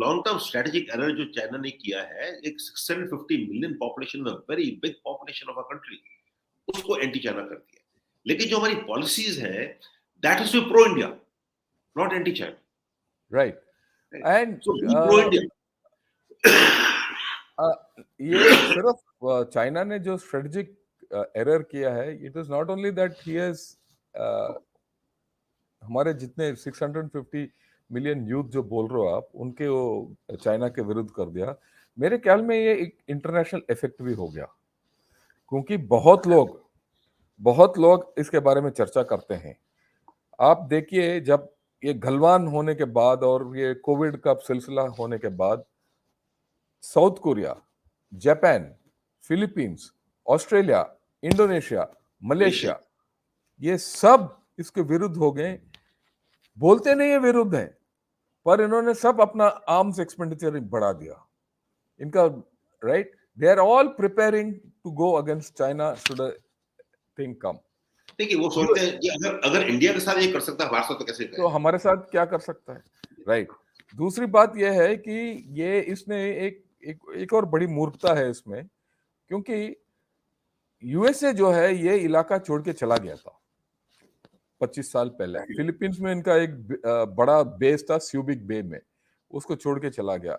लॉन्ग टर्म स्ट्रेटेजिक एरर जो चाइना ने किया है, एक 650 million population, very big population of a country, उसको एंटी चाइना कर दिया। लेकिन जो हमारी पॉलिसीज है, that is pro India, not anti China, right? And pro India. ये सिर्फ चाइना ने जो स्ट्रेटेजिक एरर किया है, it is not only that he has हमारे जितने 650 मिलियन यूथ जो बोल रहे हो आप, उनके वो चाइना के विरुद्ध कर दिया। मेरे ख्याल में ये एक इंटरनेशनल इफेक्ट भी हो गया, क्योंकि बहुत लोग इसके बारे में चर्चा करते हैं। आप देखिए, जब ये गलवान होने के बाद और ये कोविड का सिलसिला होने के बाद, south Korea, Japan, Philippines, Australia, Indonesia, Malaysia, ये सब इसके विरुद्ध हो गए। बोलते नहीं है विरुद्ध है, पर इन्होंने सब अपना आर्म्स एक्सपेंडिचर बढ़ा दिया इनका, right? They are all preparing to go against China should thing come. देखिए वो सोचते हैं कि अगर अगर इंडिया के साथ ये कर सकता है, हमारे साथ तो कैसे तो करेगा। हमारे साथ क्या कर सकता है, राइट? दूसरी बात यह है कि ये इसने एक और बड़ी मूर्खता है इसमें, क्योंकि यूएसए जो है ये इलाका छोड़ के चला गया था 25 साल पहले। फिलीपींस में इनका एक बड़ा बेस था स्यूबिक बे में, उसको छोड़ के चला गया।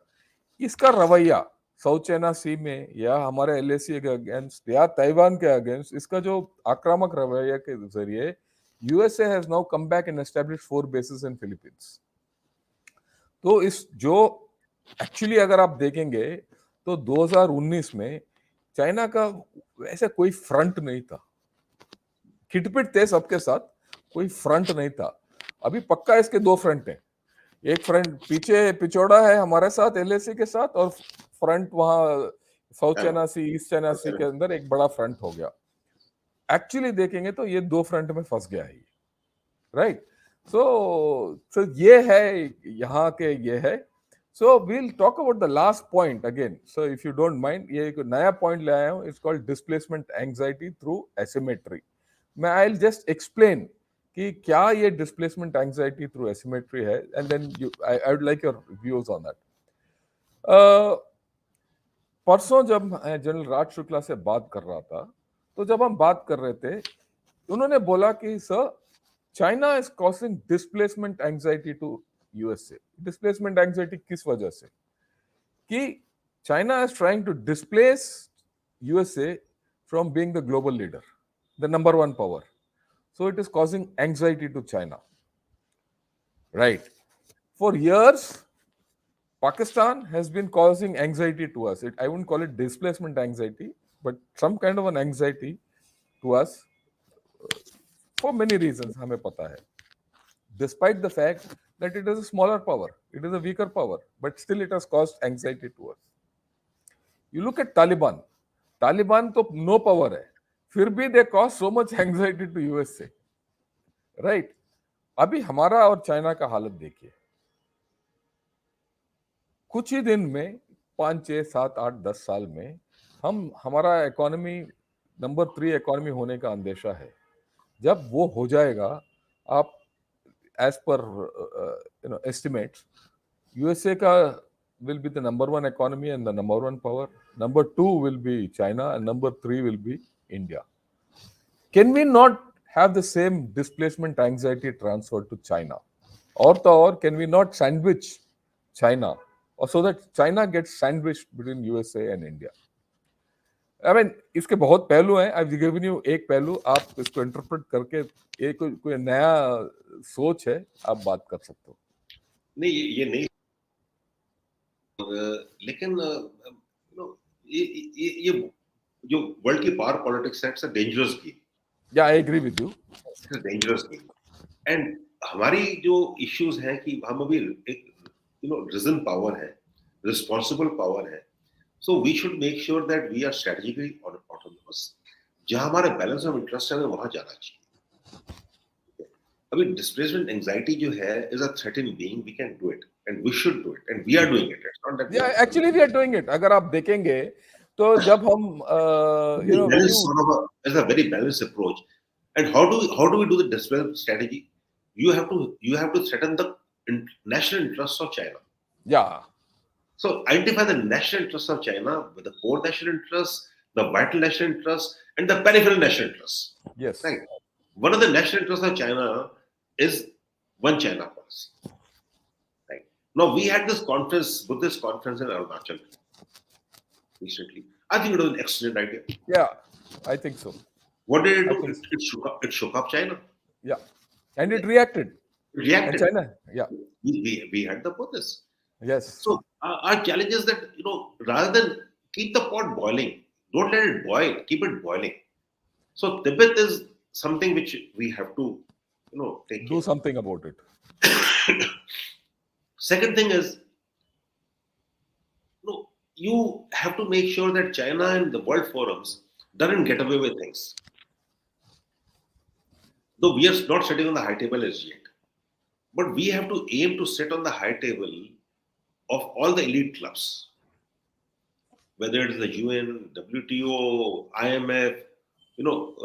इसका रवैया साउथ चाइना सी में या हमारे एलएसी के अगेंस्ट या ताइवान के अगेंस्ट, इसका जो आक्रामक रवैया के जरिए USA has now come back and establish 4 bases in Philippines. तो इस जो एक्चुअली अगर आप देखेंगे तो 2019 में चाइना का वैसे कोई फ्रंट नहीं था, खिटपिट थे सबके साथ, कोई फ्रंट नहीं था। अभी पक्का इसके 2 फ्रंट हैं, एक फ्रंट पीछे पिछोड़ा है हमारे साथ एलएसी के साथ, और फ्रंट वहां साउथ चाइना सी, ईस्ट चाइना सी के अंदर एक बड़ा फ्रंट हो गया। एक्चुअली देखेंगे तो ये 2 फ्रंट में फंस गया है, राइट? सो ये है यहाँ के, ये है। So we'll talk about the last point again, so if you don't mind, ये एक नया पॉइंट ले आया हूँ, it's called displacement anxiety through asymmetry. मैं आई विल जस्ट एक्सप्लेन कि क्या ये डिस्प्लेसमेंट एंजाइटी थ्रू एसिमेट्री है, and then you I would like your views on that. परसों जब जनरल राज शुक्ला से बात कर रहा था, तो जब हम बात कर रहे थे, उन्होंने बोला कि sir China is causing displacement anxiety to USA. Displacement anxiety किस वजह से? कि China is trying to displace USA from being the global leader, the number 1 power, so it is causing anxiety to China, right? For years Pakistan has been causing anxiety to us. I wouldn't call it displacement anxiety, but some kind of an anxiety to us for many reasons, हमें पता है, despite the fact that it is a smaller power, it is a weaker power, but still it has caused anxiety to us. You look at Taliban तो no power है, फिर भी they cause so much anxiety to USA, right? अभी हमारा और China का हालत देखिए, कुछ ही दिन में 5, 6, 7, 8, 10 साल में हमारा इकोनॉमी नंबर 3 इकोनॉमी होने का अंदेशा है। जब वो हो जाएगा, आप एज पर एस्टिमेट्स, यूएसए का will be the number 1 economy and the number 1 power. Number 2 will be China and number 3 will be India. Can we not have the same displacement anxiety transferred to China? Or can we not sandwich China, or so that China gets sandwiched between USA and India? I mean, इसके बहुत पहलू हैं। I've given you एक पहलू, आप इसको interpret करके एक कोई नया सोच है, आप बात कर सकते हो। नहीं ये नहीं, लेकिन ये जो वर्ल्ड की पावर पॉलिटिक्स है, it's a dangerous game. Yeah I agree with you, it's a dangerous game. And हमारी जो इश्यूज हैं कि हम अभी एक रिजन पावर है, रिस्पॉन्सिबल पावर है, so we should make sure that we are strategically autonomous. जहां हमारे बैलेंस ऑफ इंटरेस्ट है, हमें वहां जाना चाहिए। अभी डिस्प्लेसमेंट एंजाइटी जो है is a threat in being, we can do it and we should do it and we are doing it. It's not that या actually we are doing it. अगर आप देखेंगे तो जब हम it's a very balanced approach. And how do we do the displacement strategy? You have to threaten the national interests of China. या So identify the national interests of China with the core national interests, the vital national interests, and the peripheral national interests. Yes, Right. One of the national interests of China is one China policy. Right. Now we had this conference, Buddhist conference in Arunachal recently. I think it was an excellent idea. या I think so, What did it I do? think It shook up China. या and it reacted, It and reacted. China, yeah, We had the Buddhists. yes, So our challenge is that rather than keep the pot boiling, don't let it boil. Keep it boiling. So Tibet is something which we have to take do care. something about it. Second thing is, you have to make sure that China and the world forums doesn't get away with things. Though we are not sitting on the high table as yet, but we have to aim to sit on the high table of all the elite clubs, whether it is the UN, WTO, IMF, you know,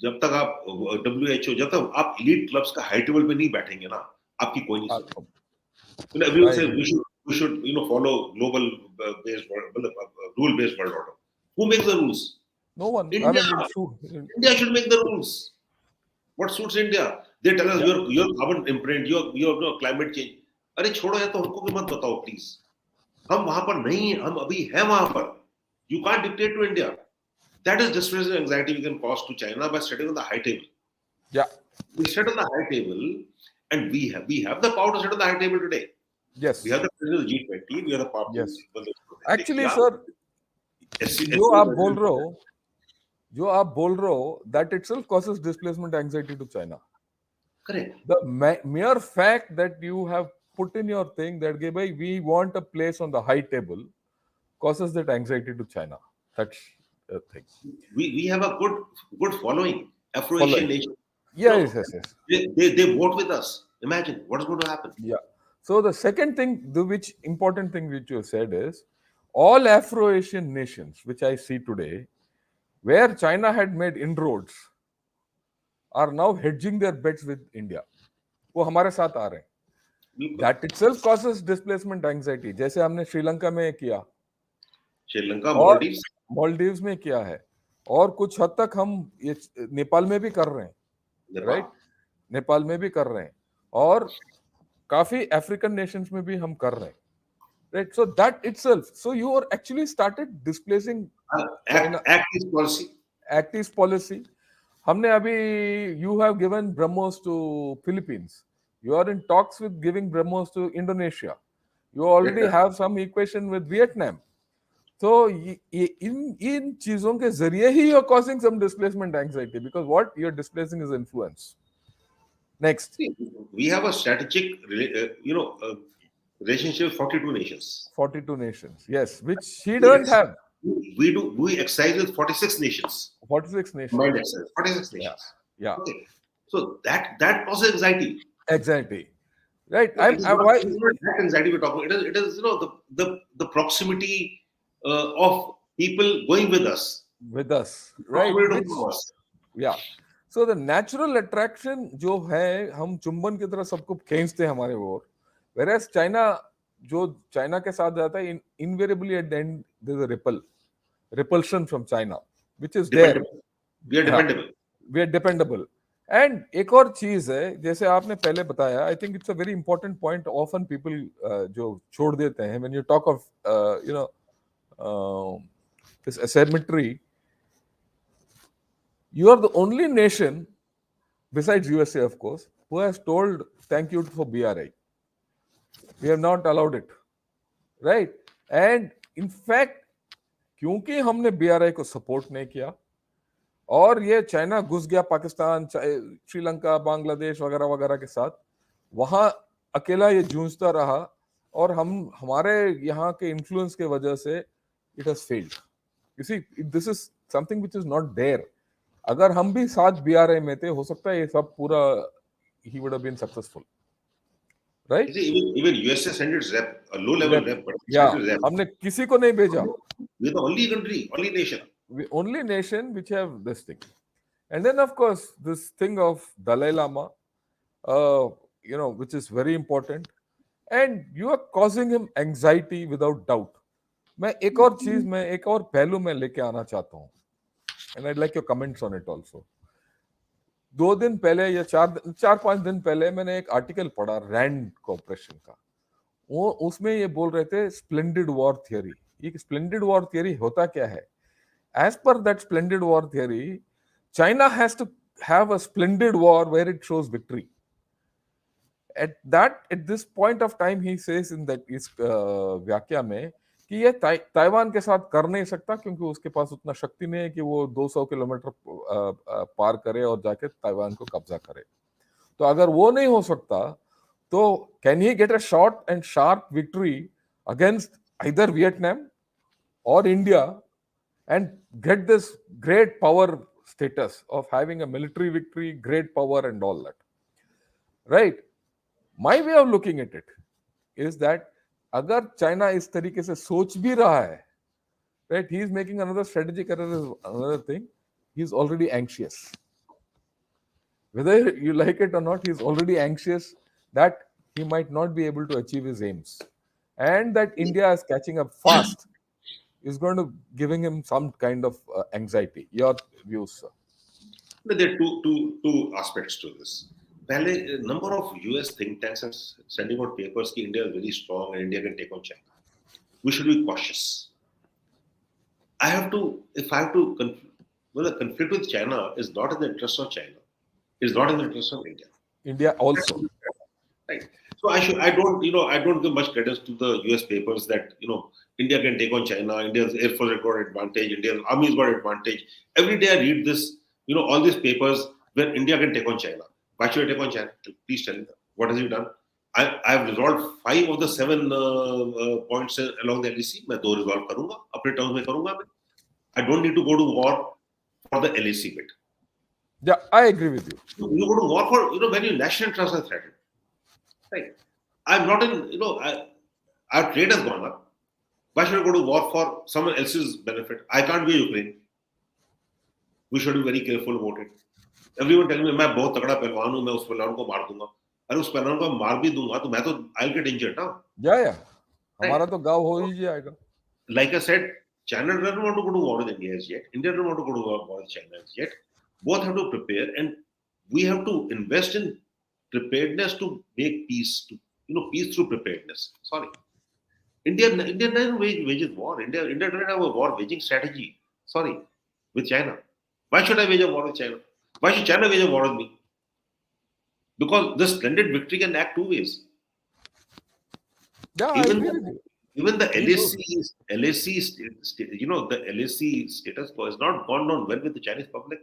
जब तक आप WHO, जब तक आप elite clubs का high table पे नहीं बैठेंगे ना, आपकी कोई नहीं सुनेगा. You know, everyone says we should follow global based rule based world order. Who makes the rules? No one. India. India should make the rules. What suits India? They tell us your carbon imprint, your climate change. अरे छोड़ो यार, तो हमको भी मत बताओ please. हम वहां पर नहीं हैं, हम अभी हैं वहां पर. You can't dictate to India. That is displacement anxiety we can cause to China by sitting on the high table. Yeah. We sit on the high table, and we have the power to sit on the high table today. Yes. We have the president of G20. We have the power. Yes. Actually, sir, जो आप बोल रहे हो, that itself causes displacement anxiety to China. Correct. The mere fact that you have put in your thing that we want a place on the high table causes that anxiety to China. That's the thing. We have a good following. Afro-Asian nation. Yes. They vote with us. Imagine what is going to happen. Yeah. So the second thing, which important thing which you said is, all Afro-Asian nations, which I see today, where China had made inroads, are now hedging their bets with India. वो हमारे साथ आ रहे हैं. That itself causes displacement anxiety. जैसे हमने श्रीलंका में किया, श्रीलंका, मालदीव्स में किया है, और कुछ हद तक हम ये नेपाल में भी कर रहे हैं, राइट? नेपाल में भी कर रहे हैं, और काफी अफ्रीकन नेशंस में भी हम कर रहे हैं, right? So that itself, so you are actually started displacing Act East policy. हमने अभी, you have given BrahMos to Philippines, you are in talks with giving BrahMos to Indonesia, you already have some equation with Vietnam. तो इन चीजों के जरिए ही you are causing some displacement anxiety, because what you are displacing is influence. Next, we have a strategic, relationship with 42 nations. 42 nations, yes, which he doesn't have. We excise with 46 nations. 46 nations. 46 nations. Yeah. Okay. So that causes anxiety. Anxiety, right? Why that anxiety we're talking? It is the proximity of people going with us. With us, right? Yeah. So the natural attraction जो है, हम चुंबन की तरह सबको खींचते हैं हमारे ओर, whereas China, जो चाइना के साथ जाता है, invariably at the end there is a repulsion from China, which is there. We are dependable. We are dependable. And एक और चीज है, जैसे आपने पहले बताया, I think it's a very important point. Often people जो छोड़ देते हैं, when you talk of this asymmetry, you are the only nation, besides USA of course, who has told thank you for BRI. We have not allowed it, right? And in fact, क्योंकि हमने BRI को support नहीं किया, और ये China घुस गया पाकिस्तान, श्रीलंका, बांग्लादेश वगैरह वगैरह के साथ, वहां अकेला ये जूझता रहा, और हमारे यहाँ के इन्फ्लुएंस के वजह से it has failed. You see, this is something which is not there. अगर हम भी साथ BRI में थे, हो सकता है ये सब पूरा he would have been successful, right? Even USA sent its rep, a low-level rep. Yeah, हमने किसी को नहीं भेजा. We're the only country, only nation. We only nation which have this thing. And then of course this thing of Dalai Lama, which is very important, and you are causing him anxiety without doubt. मैं एक और चीज, मैं एक और पहलू में लेके आना चाहता हूँ, and I'd like your comments on it also. 2 दिन पहले या 4-5 दिन पहले मैंने एक आर्टिकल पढ़ा रैंड कॉर्पोरेशन का. वो उसमें ये बोल रहे थे स्प्लेंडेड वॉर थियरी. ये स्प्लेंडेड वॉर थियरी होता क्या है? As per that splendid war theory, China has to have a splendid war where it shows victory. At this point of time, he says in that इस व्याख्या में कि ये Taiwan के साथ कर नहीं सकता, क्योंकि उसके पास उतना शक्ति नहीं है कि वो 200 किलोमीटर पार करे और जाके ताइवान को कब्जा करे. तो अगर वो नहीं हो सकता, तो can he get a short and sharp victory against either Vietnam or India and get this great power status of having a military victory, great power, and all that. Right? My way of looking at it is that अगर China इस तरीके से सोच भी रहा है, right, he is making another strategic error, another thing, he is already anxious. Whether you like it or not, he is already anxious that he might not be able to achieve his aims. And that India is catching up fast is going to giving him some kind of anxiety. Your views, sir? But there are two aspects to this. पहले number of US think tanks are sending out papers that India is very strong and India can take on China. We should be cautious. If I have to, well, the conflict with China is not in the interest of China. It's not in the interest of India. India also. Right. So I don't give much credit to the US papers that, India can take on China, India's Air Force has got advantage, India's Army's got advantage. Every day I read this, all these papers where India can take on China. Why should I take on China? Please tell me. What has he done? I've resolved 5 of the 7 points along the LAC. मैं 2 resolve करूँगा, अपने terms में करूँगा मैं. I don't need to go to war for the LAC bit. Yeah, I agree with you. You go to war for, when your national interests are threatened. Right. I'm not in, our trade has gone up. Why should I go to war for someone else's benefit? I can't be Ukraine. We should be very careful about it. Everyone telling me, मैं बहुत तगड़ा पहलवान हूँ, मैं उस पहलवान को मार दूंगा. अरे उस पहलवान को मार भी दूंगा तो मैं तो I'll get injured now. Yeah. हमारा तो गाँव हो ही जाएगा. Like I said, China doesn't want to go to war with India as yet. India doesn't want to go to war with China as yet. Both have to prepare, and we have to invest in preparedness to make peace. Peace through preparedness. Sorry, India doesn't wage war. India doesn't have a war waging strategy. Sorry, with China. Why should I wage a war with China? Why should China wage a war with me? Because this splendid victory can act 2 ways. Yeah, I agree with you. Even the LAC, the LAC status quo has not gone down well with the Chinese public.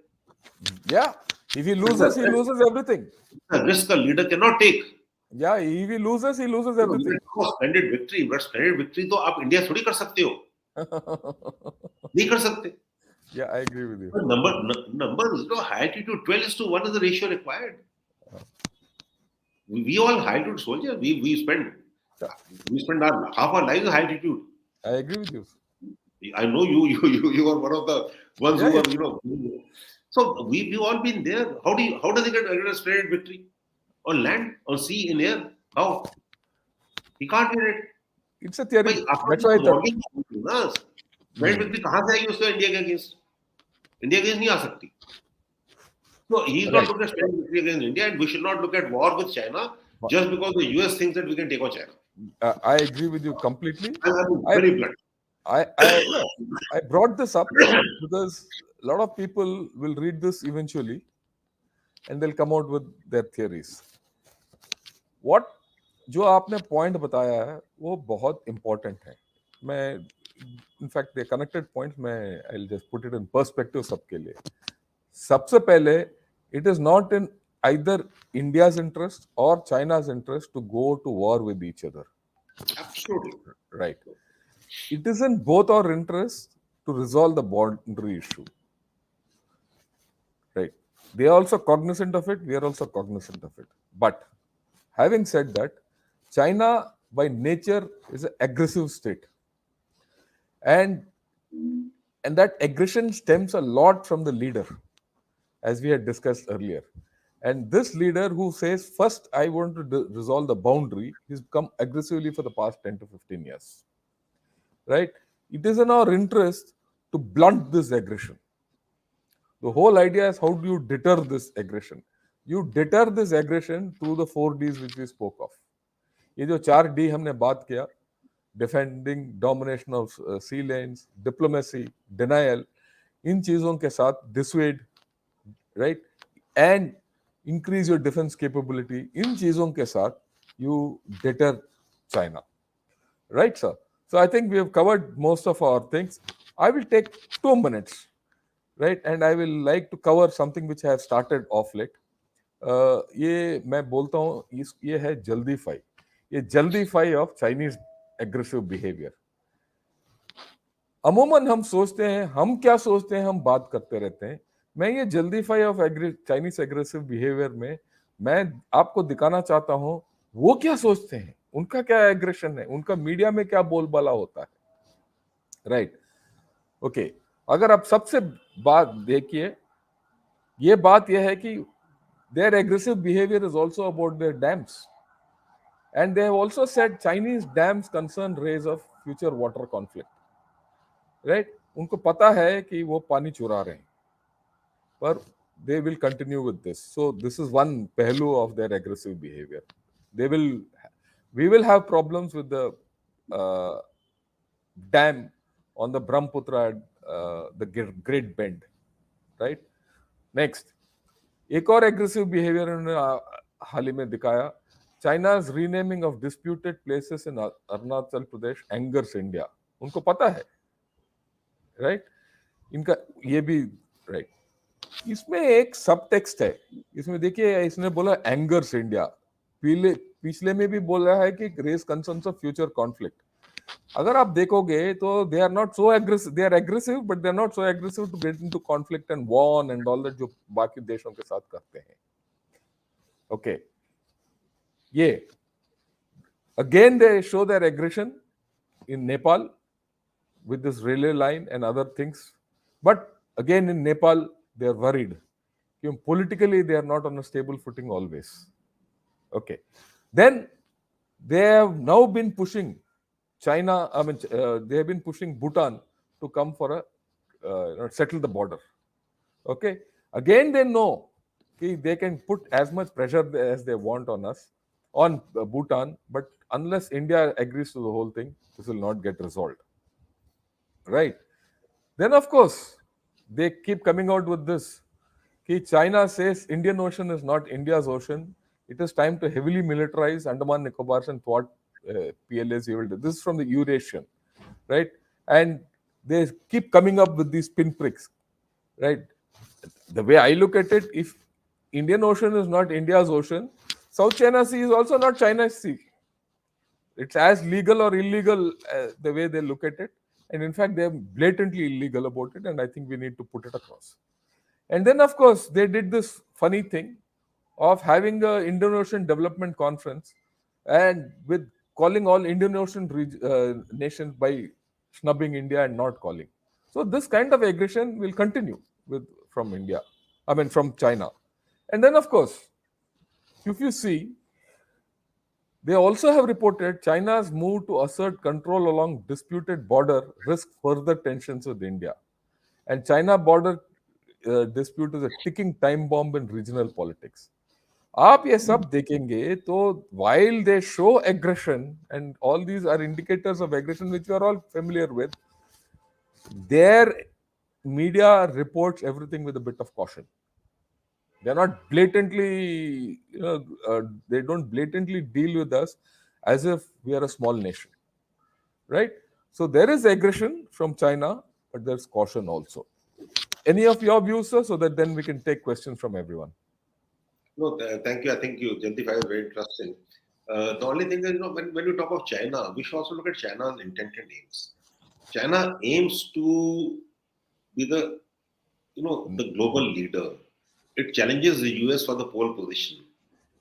Yeah, if he loses everything. The risk a leader cannot take. Yeah, if he loses everything. Splendid victory, but splendid victory तो आप India थोड़ी कर सकते हो. नहीं कर सकते. Yeah, I agree with you. Numbers, high altitude 12:1 is the ratio required. We all high altitude soldiers. We spend half our lives in high altitude. I agree with you. I know you are one of the ones who are, So we've all been there. How does he get a splendid victory? On land, on sea, in air? How? He can't get it. It's a theory. That's why I thought. Splendid victory कहाँ से आएगी उसको India के against? India के against नहीं आ सकती. So he's not looking at splendid victory against India, and we should not look at war with China just because the US thinks that we can take on China. I agree with you completely. I'm very blunt. I brought this up because a lot of people will read this eventually and they'll come out with their theories. What जो आपने point बताया है वो बहुत important है. मैं in fact the connected points मैं I will just put it in perspective सबके लिए. सबसे पहले it is not in either India's interest or China's interest to go to war with each other. Absolutely. Right. It is in both our interest to resolve the boundary issue. Right. They are also cognizant of it. We are also cognizant of it. But having said that, China by nature is an aggressive state. And that aggression stems a lot from the leader, as we had discussed earlier. And this leader who says, first, I want to resolve the boundary, he's become aggressively for the past 10 to 15 years. Right? It is in our interest to blunt this aggression. The whole idea is how do you deter this aggression? You deter this aggression through the 4 Ds which we spoke of. ये जो 4 D हमने बात किया, defending domination of sea lanes, diplomacy, denial, इन चीजों के साथ dissuade, right? And increase your defense capability. In चीजों के साथ you deter China, right, sir? So I think we have covered most of our things. I will take 2 minutes, right, and I will like to cover something which I have started off late. ये मैं बोलता हूँ ये है जल्दीफाई. ये जल्दीफाई of Chinese aggressive behavior. अमूमन हम सोचते हैं, हम क्या सोचते हैं हम बात करते रहते हैं। मैं ये जल्दीफाई ऑफ चाइनीज एग्रेसिव बिहेवियर में मैं आपको दिखाना चाहता हूं वो क्या सोचते हैं, उनका क्या एग्रेशन है, उनका मीडिया में क्या बोलबाला होता है, राइट। ओके, अगर आप सबसे बात देखिए, ये बात यह है कि their aggressive behavior is also about their dams, and they have also said Chinese dams concern raise of future water conflict, right? उनको पता है कि वो पानी चुरा रहे हैं, पर they will continue with this. So this is one पहलू of their aggressive behavior. They will, we will have problems with the uh, dam on the Brahmaputra, the Great Bend, right? Next, एक और aggressive behaviour उन्होंने हाल ही में दिखाया, China's renaming of disputed places in Arunachal Pradesh angers India. उनको पता है, right, इनका ये भी, राइट। इसमें एक सब टेक्स्ट है, इसमें देखिए, इसने बोला एंगर्स इंडिया, पिछले में भी बोला है कि raise concerns of future conflict. अगर आप देखोगे तो they are not so aggressive, they are aggressive but they are not so aggressive to get into conflict and war and all that, जो बाकी देशों के साथ करते हैं। ओके, ये again they show their aggression in Nepal with this railway line and other things, but again in Nepal they are worried, politically they are not on a stable footing always. Okay, then they have now been pushing China, they have been pushing Bhutan to come for a settle the border. Okay, again they know they can put as much pressure as they want on us, on Bhutan, but unless India agrees to the whole thing, this will not get resolved, right? Then of course they keep coming out with this, China says Indian Ocean is not India's ocean, it is time to heavily militarize Andaman Nicobars and thwart PLA's evil. This is from the Eurasian, right? And they keep coming up with these pinpricks, right? The way I look at it, if Indian Ocean is not India's ocean, South China Sea is also not China's sea. It's as legal or illegal the way they look at it. And in fact, they're blatantly illegal about it. And I think we need to put it across. And then, of course, they did this funny thing of having an Indian Ocean Development Conference and with calling all Indian Ocean nations by snubbing India and not calling. So this kind of aggression will continue from India, from China. And then, of course, if you see, they also have reported China's move to assert control along disputed border risks further tensions with India. And China border dispute is a ticking time bomb in regional politics. आप ये सब देखेंगे तो while they show aggression and all these are indicators of aggression which we are all familiar with, their media reports everything with a bit of caution. They're not blatantly, they don't blatantly deal with us as if we are a small nation, right? So there is aggression from China, but there's caution also. Any of your views, sir, so that then we can take questions from everyone? No, thank you. I think you identify very interesting. The only thing is, when you talk of China, we should also look at China's intended aims. China aims to be the global leader. It challenges the US for the pole position.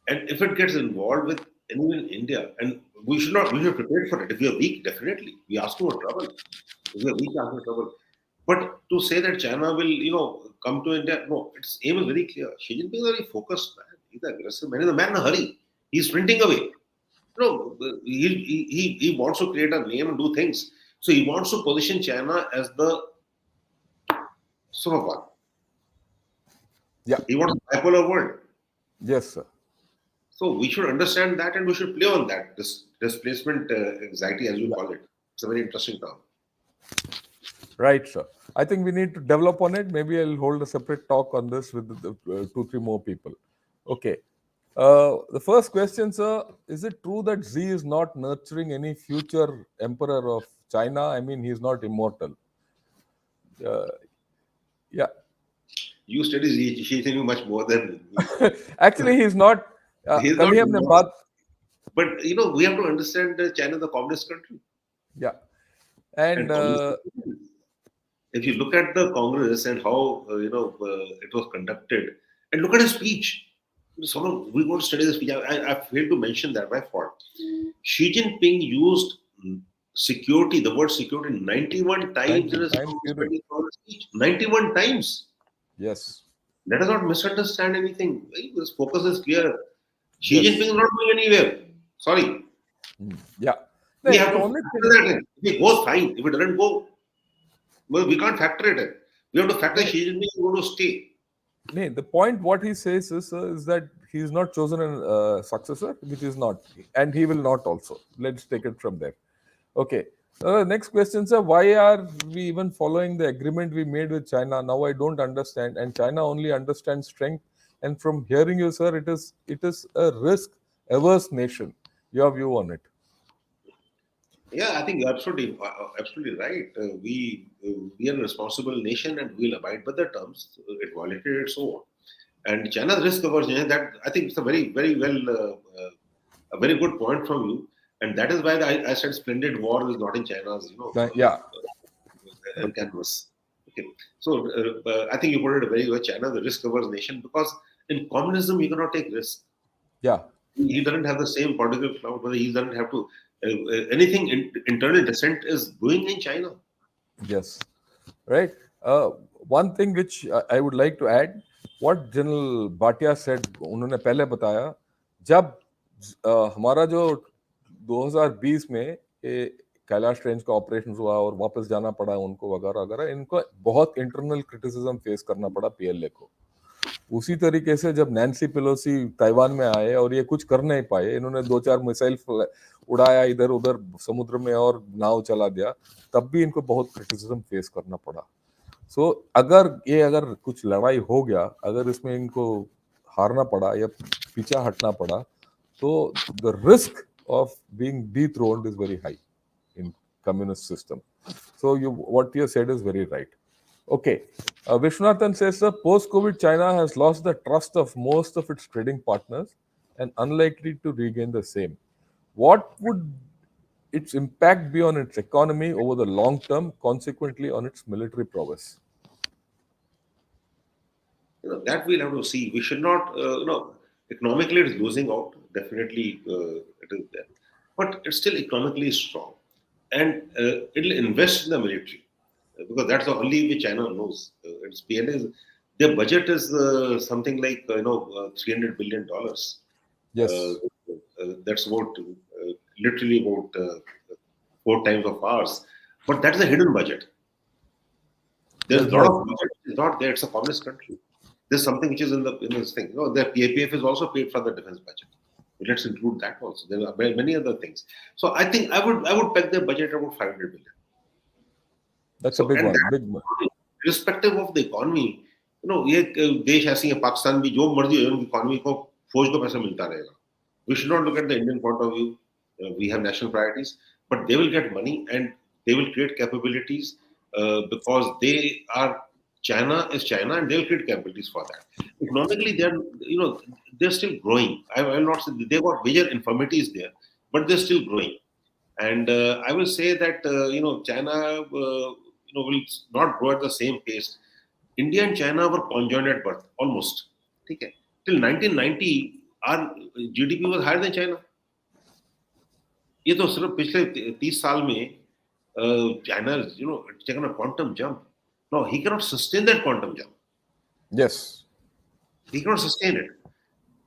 And if it gets involved with anyone in India, and we should prepare for it. If we are weak, definitely. We ask for trouble. If we are weak, ask for trouble. But to say that China will, come to India, no, its aim is very clear. Xi Jinping is a very focused man. He's an aggressive man. He's a man in a hurry. He's sprinting away. He wants to create a name and do things. So he wants to position China as the superpower. Yeah. He wants a bipolar world. Yes, sir. So we should understand that and we should play on that. This displacement anxiety, as you call it. It's a very interesting term. Right, sir. I think we need to develop on it. Maybe I'll hold a separate talk on this with 2-3 more people. Okay. The first question, sir, is it true that Xi is not nurturing any future emperor of China? I mean, he's not immortal. Yeah. You study Xi much more than me. Actually, he's not. He's not immortal. But, we have to understand China is a communist country. Yeah. And If you look at the Congress and how it was conducted, and look at his speech. We want to study the speech. I failed to mention that by fault. Xi Jinping used security, the word security, 91 times in 90 his times during. speech. 91 times. Yes. Let us not misunderstand anything. His focus is clear. Xi Jinping Yes. is not going anywhere. Sorry. Yeah. We The have to only factor thing. that in. If it goes, fine. If it doesn't go, well, we can't factor it in. We have to factor No, Xi Jinping is going to stay. no, the point what he says is that he is not chosen a successor, which is not, and he will not also. Let's take it from there. Okay. Next question, sir. Why are we even following the agreement we made with China? Now I don't understand, and China only understands strength. And from hearing you, sir, it is a risk averse nation. Your view on it? Yeah, I think you're absolutely right. We are a responsible nation and we'll abide by the terms. It violated its own. And China's risk aversion, that I think it's a very well, a very good point from you. And that is why I said splendid war is not in China's, Yeah. canvas. Okay. So I think you put it very well. China, the risk averse nation, because in communism you cannot take risks. Yeah. He doesn't have the same political clout, but he doesn't have to. Anything internal dissent is going in China. Yes. Right. One thing which I would like to add, what General Bhatia said, उन्होंने पहले बताया, जब हमारा जो 2020 में ये Kailash range का operation हुआ और वापस जाना पड़ा उनको वगैरह वगैरह, इनको बहुत इंटरनल क्रिटिसिज्म फेस करना पड़ा पीएलए को. उसी तरीके से जब नैन्सी पेलोसी ताइवान में आए और ये कुछ कर नहीं पाए, इन्होंने 2-4 मिसाइल उड़ाया इधर उधर समुद्र में और नाव चला दिया, तब भी इनको बहुत क्रिटिसिज्म फेस करना पड़ा. सो अगर कुछ लड़ाई हो गया, अगर इसमें इनको हारना पड़ा या पीछा हटना पड़ा, तो the risk of being dethroned is very high in communist system. So what you said is very right. Okay. Vishwanathan says, sir, post-COVID, China has lost the trust of most of its trading partners and unlikely to regain the same. What would its impact be on its economy over the long term, consequently on its military prowess? That we'll have to see. We should not, economically it's losing out. Definitely, it is there, but it's still economically strong, and it'll invest in the military because that's the only way China knows. Its PLA is their budget is something like $300 billion. Uh, Yes. that's about literally about 4 times of ours, but that's a hidden budget. There's a lot Yes. of budget which is not there. It's a communist country. There's something which is in this thing. The PAPF is also paid for the defense budget. Let's include that also. There are many other things. So I think I would peg their budget about 500 billion. That's a So big and one. that, Big one. irrespective of the economy, ये देश ऐसी है पाकिस्तान भी जो मर्जी हो उनकी economy को फौज को पैसा मिलता रहेगा. We should not look at the Indian point of view. We have national priorities, but they will get money and they will create capabilities because they are China is China and they'll create capabilities for that. Economically, they're still growing. I will not say they've got major infirmities there, but they're still growing. And I will say that China will not grow at the same pace. India and China were conjoined at birth almost. Okay. Till 1990, our GDP was higher than China. ये तो सिर्फ पिछले 30 साल में China is it's taken a quantum jump. No, he cannot sustain that quantum jump. Yes. He cannot sustain it.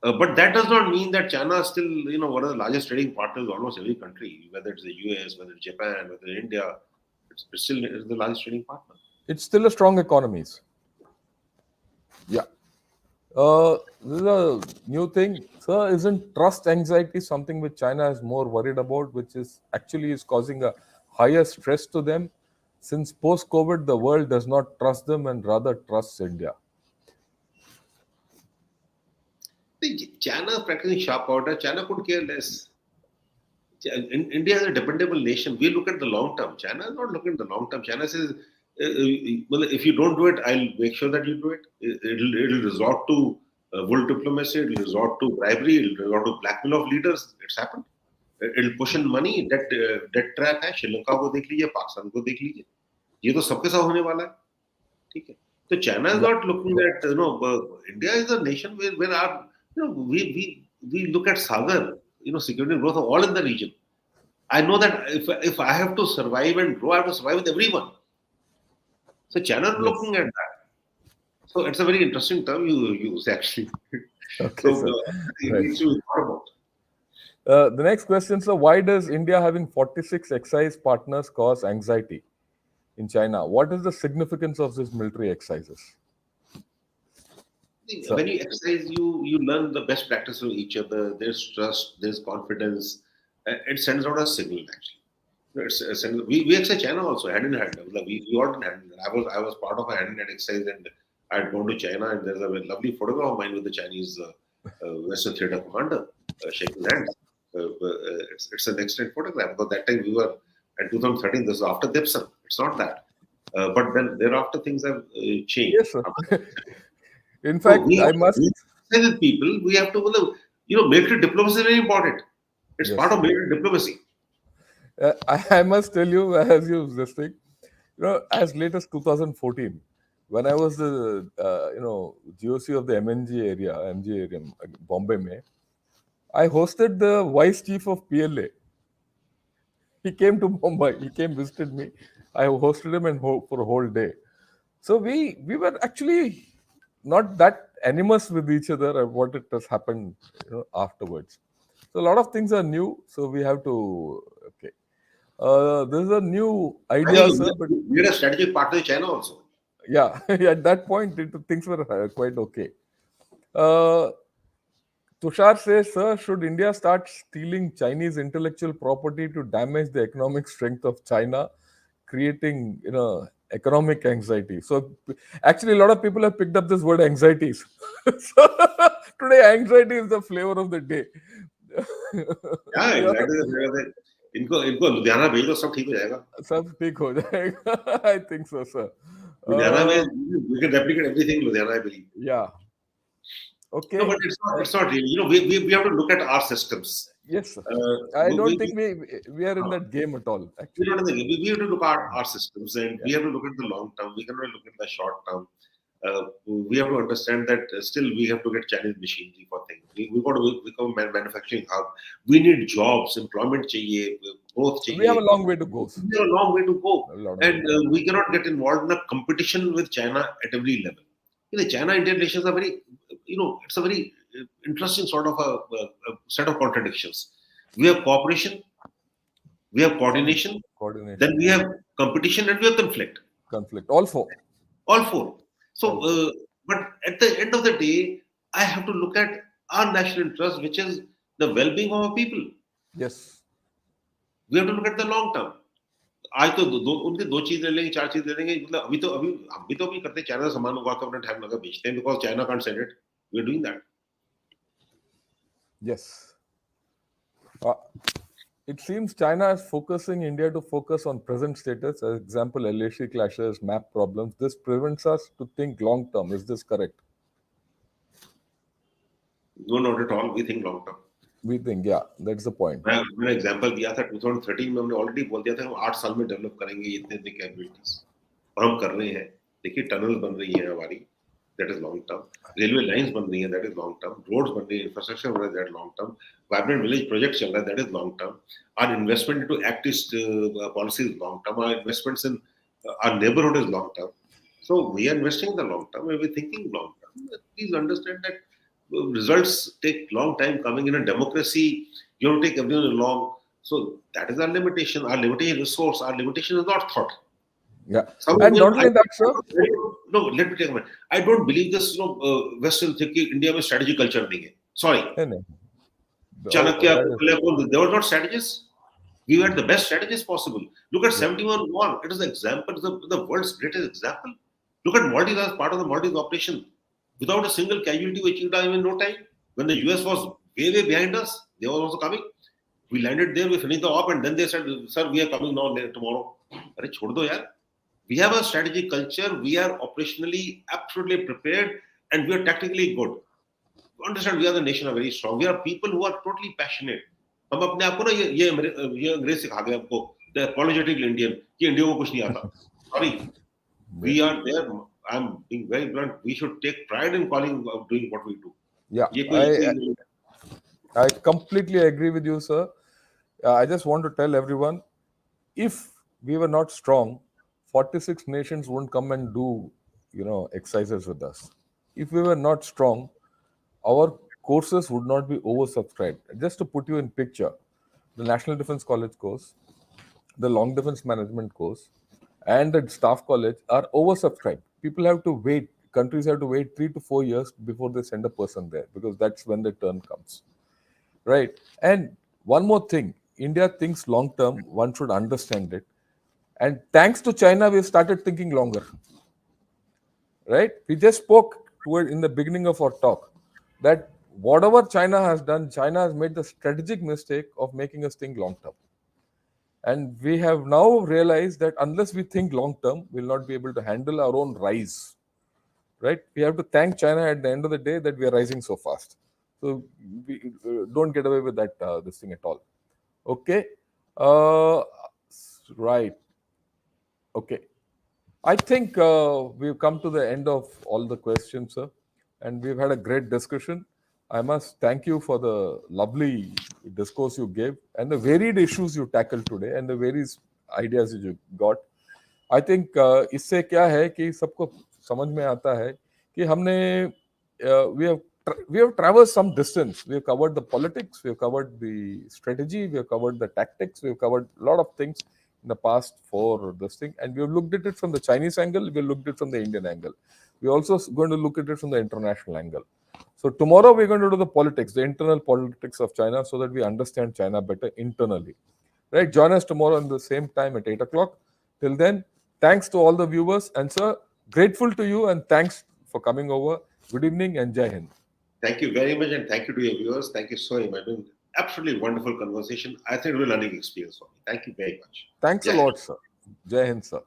But that does not mean that China is still one of the largest trading partners of almost every country, whether it's the US, whether it's Japan, whether it's India. It's still the largest trading partner. It's still a strong economies. Yeah. This is a new thing. Sir, isn't trust anxiety something which China is more worried about, which is actually causing a higher stress to them? Since post-COVID, the world does not trust them and rather trusts India. China is practicing sharp order. China could care less. India is a dependable nation. We look at the long term. China is not looking at the long term. China says, well, if you don't do it, I'll make sure that you do it. It'll resort to world diplomacy. It'll resort to bribery. It'll resort to blackmail of leaders. It's happened. It'll push in money. Debt trap है. Sri Lanka को देख लीजिए, पाकिस्तान को देख लीजिए. ये तो सबके साथ होने वाला है, ठीक है. So China is not looking at, India is a nation where our, we look at Sagar, security and growth are all in the region. I know that if I have to survive and grow, I have to survive with everyone. So China is looking at that. So it's a very interesting term you use actually. Okay, So sir. it Right. needs to be thought about. The next question, sir, why does India having 46 excise partners cause anxiety in China? What is the significance of these military exercises? Sir. When you exercise, you learn the best practice from each other. There's trust, there's confidence. It sends out a signal actually. We exercise China also hand in hand. Like we all in hand. I was part of a hand in hand exercise, and I had gone to China, and there's a lovely photograph of mine with the Chinese Western Theatre commander shaking hands. It's an excellent photograph because that time we were in 2013. This was after Dipson. It's not that, but then thereafter things have changed. Yes, sir. In So fact, I must. we exercise with people. We have to, military diplomacy is very important. It's Yes. part of military diplomacy. I must tell you, as you this thing, as late as 2014, when I was the GOC of the MG area, Bombay, May, I hosted the vice chief of PLA. He came to Mumbai. He came visited me. I hosted him for a whole day. So we were actually not that animous with each other and what it has happened afterwards. So a lot of things are new. So we have to okay. This is a new I idea, think sir. But we had a strategic partner in China also. yeah, at that point things were quite okay. Uh, Tushar says, sir, should India start stealing Chinese intellectual property to damage the economic strength of China, creating, economic anxiety? So actually, a lot of people have picked up this word anxieties. So today, anxiety is the flavor of the day. Yeah, Yeah, exactly. इनको इनको लुधियाना भेज दो सब ठीक हो जाएगा. सब ठीक हो जाएगा. I think so, sir. Ludhiana में we can replicate everything in Ludhiana, I believe. Yeah. No, Okay. but it's not really. We have to look at our systems. Yes, sir. Uh, I we, don't we, think we are in that game at all, we're actually. not in the game. We have to look at our systems, and Yeah. we have to look at the long term. We cannot look at the short term. We have to understand that still we have to get Chinese machinery for things. We got to become a manufacturing hub. We need jobs, employment chahiye, growth We have chahiye. a long way to go, sir. We have a long way to go, A lot of and way. we cannot get involved in a competition with China at every level. China-India relations are very, it's a very interesting sort of a set of contradictions. We have cooperation, we have coordination, then Coordination, we have competition, and we have conflict. conflict. All four. All four. So, All four. but at the end of the day, I have to look at our national interest, which is the well-being of our people. Yes. We have to look at the long term. आज तो उनके दो चीज ले लेंगे, चार चीज ले लेंगे. मतलब हम भी तो अभी करते हैं. चाइना सामान उगा के अपने टाइम लगा बेचते हैं because China can't sell it. We are doing that. Yes. It seems China is focusing India to focus on present status. As example, LAC clashes, map problems. This prevents us to think long term. Is this correct? No, not at all. We think long term. We think, yeah, that's the point. मैंने example दिया था 2013 में. हमने already बोल दिया था हम 8 साल में डेवलप करेंगे इतने कैपेबिलिटीज, और हम कर रहे हैं. देखिए टनल्स बन रही हैं हमारी, that is long term. Railway lines बन रही हैं, that is long term. Roads बन रही हैं, इंफ्रास्ट्रक्चर बन रहा है, that long term. Vibrant village project चल रहा है, that is long term. Our investment into act east policy is long term. Our investments in our neighbourhood is long term. So we are investing in the long term. We are thinking long term. Please understand that results take long time coming. In a democracy, you have to take everyone along. So that is our limitation. Our limitation is resource. Our limitation is not thought. Yeah. And not only that, sir. No, let me take a minute. I don't believe this. Western thinking India में strategy culture नहीं है. Sorry. Chanakya, they were not strategists. We were the best strategists possible. Look at 71 war. It is the example. The world's greatest example. Look at Maldives as part of the Maldives operation. Without a single casualty, we achieved in no time. When the US was way behind us, they were also coming. We landed there, we finished the op, and then they said, "Sir, we are coming now tomorrow." Arey, chhod do yaar. We have a strategic culture. We are operationally absolutely prepared, and we are tactically good. Understand? We are the nation are very strong. We are people who are totally passionate. हम अपने आप को ना ये अंग्रेज सिखा गए हमको, the apologetic Indian, कि इंडिया को कुछ नहीं आता. sorry, we are there. I'm being very blunt. We should take pride in doing what we do. Yeah, ये कोई ऐसी I completely agree with you, sir. I just want to tell everyone, if we were not strong, 46 nations wouldn't come and do, exercises with us. If we were not strong, our courses would not be oversubscribed. Just to put you in picture, the National Defense College course, the Long Defense Management course, and the Staff College are oversubscribed. People have to wait, countries have to wait 3 to 4 years before they send a person there, because that's when the turn comes. Right? And one more thing, India thinks long term, one should understand it. And thanks to China, we started thinking longer. Right? We just spoke toward in the beginning of our talk that whatever China has done, China has made the strategic mistake of making us think long term. And we have now realized that unless we think long term, we'll not be able to handle our own rise. Right? We have to thank China at the end of the day that we are rising so fast. So we don't get away with that this thing at all. Okay. Uh, right. Okay. I think we've come to the end of all the questions, sir, and we've had a great discussion. I must thank you for the lovely discourse you gave and the varied issues you tackled today and the various ideas you got. I think इससे क्या है कि सबको समझ में आता है कि हमने we have traversed some distance. We have covered the politics, we have covered the strategy, we have covered the tactics, we have covered a lot of things in the past for this thing, and we have looked at it from the Chinese angle, we have looked at it from the Indian angle. We're also going to look at it from the international angle. So tomorrow we're going to do the politics, the internal politics of China, so that we understand China better internally. Right? Join us tomorrow on the same time at 8 o'clock. Till then, thanks to all the viewers. And sir, grateful to you and thanks for coming over. Good evening and Jai Hind. Thank you very much, and thank you to your viewers. Thank you so much. Absolutely wonderful conversation. I think it will be a learning experience for me. Thank you very much. Thanks a lot, sir. Jai Hind, sir.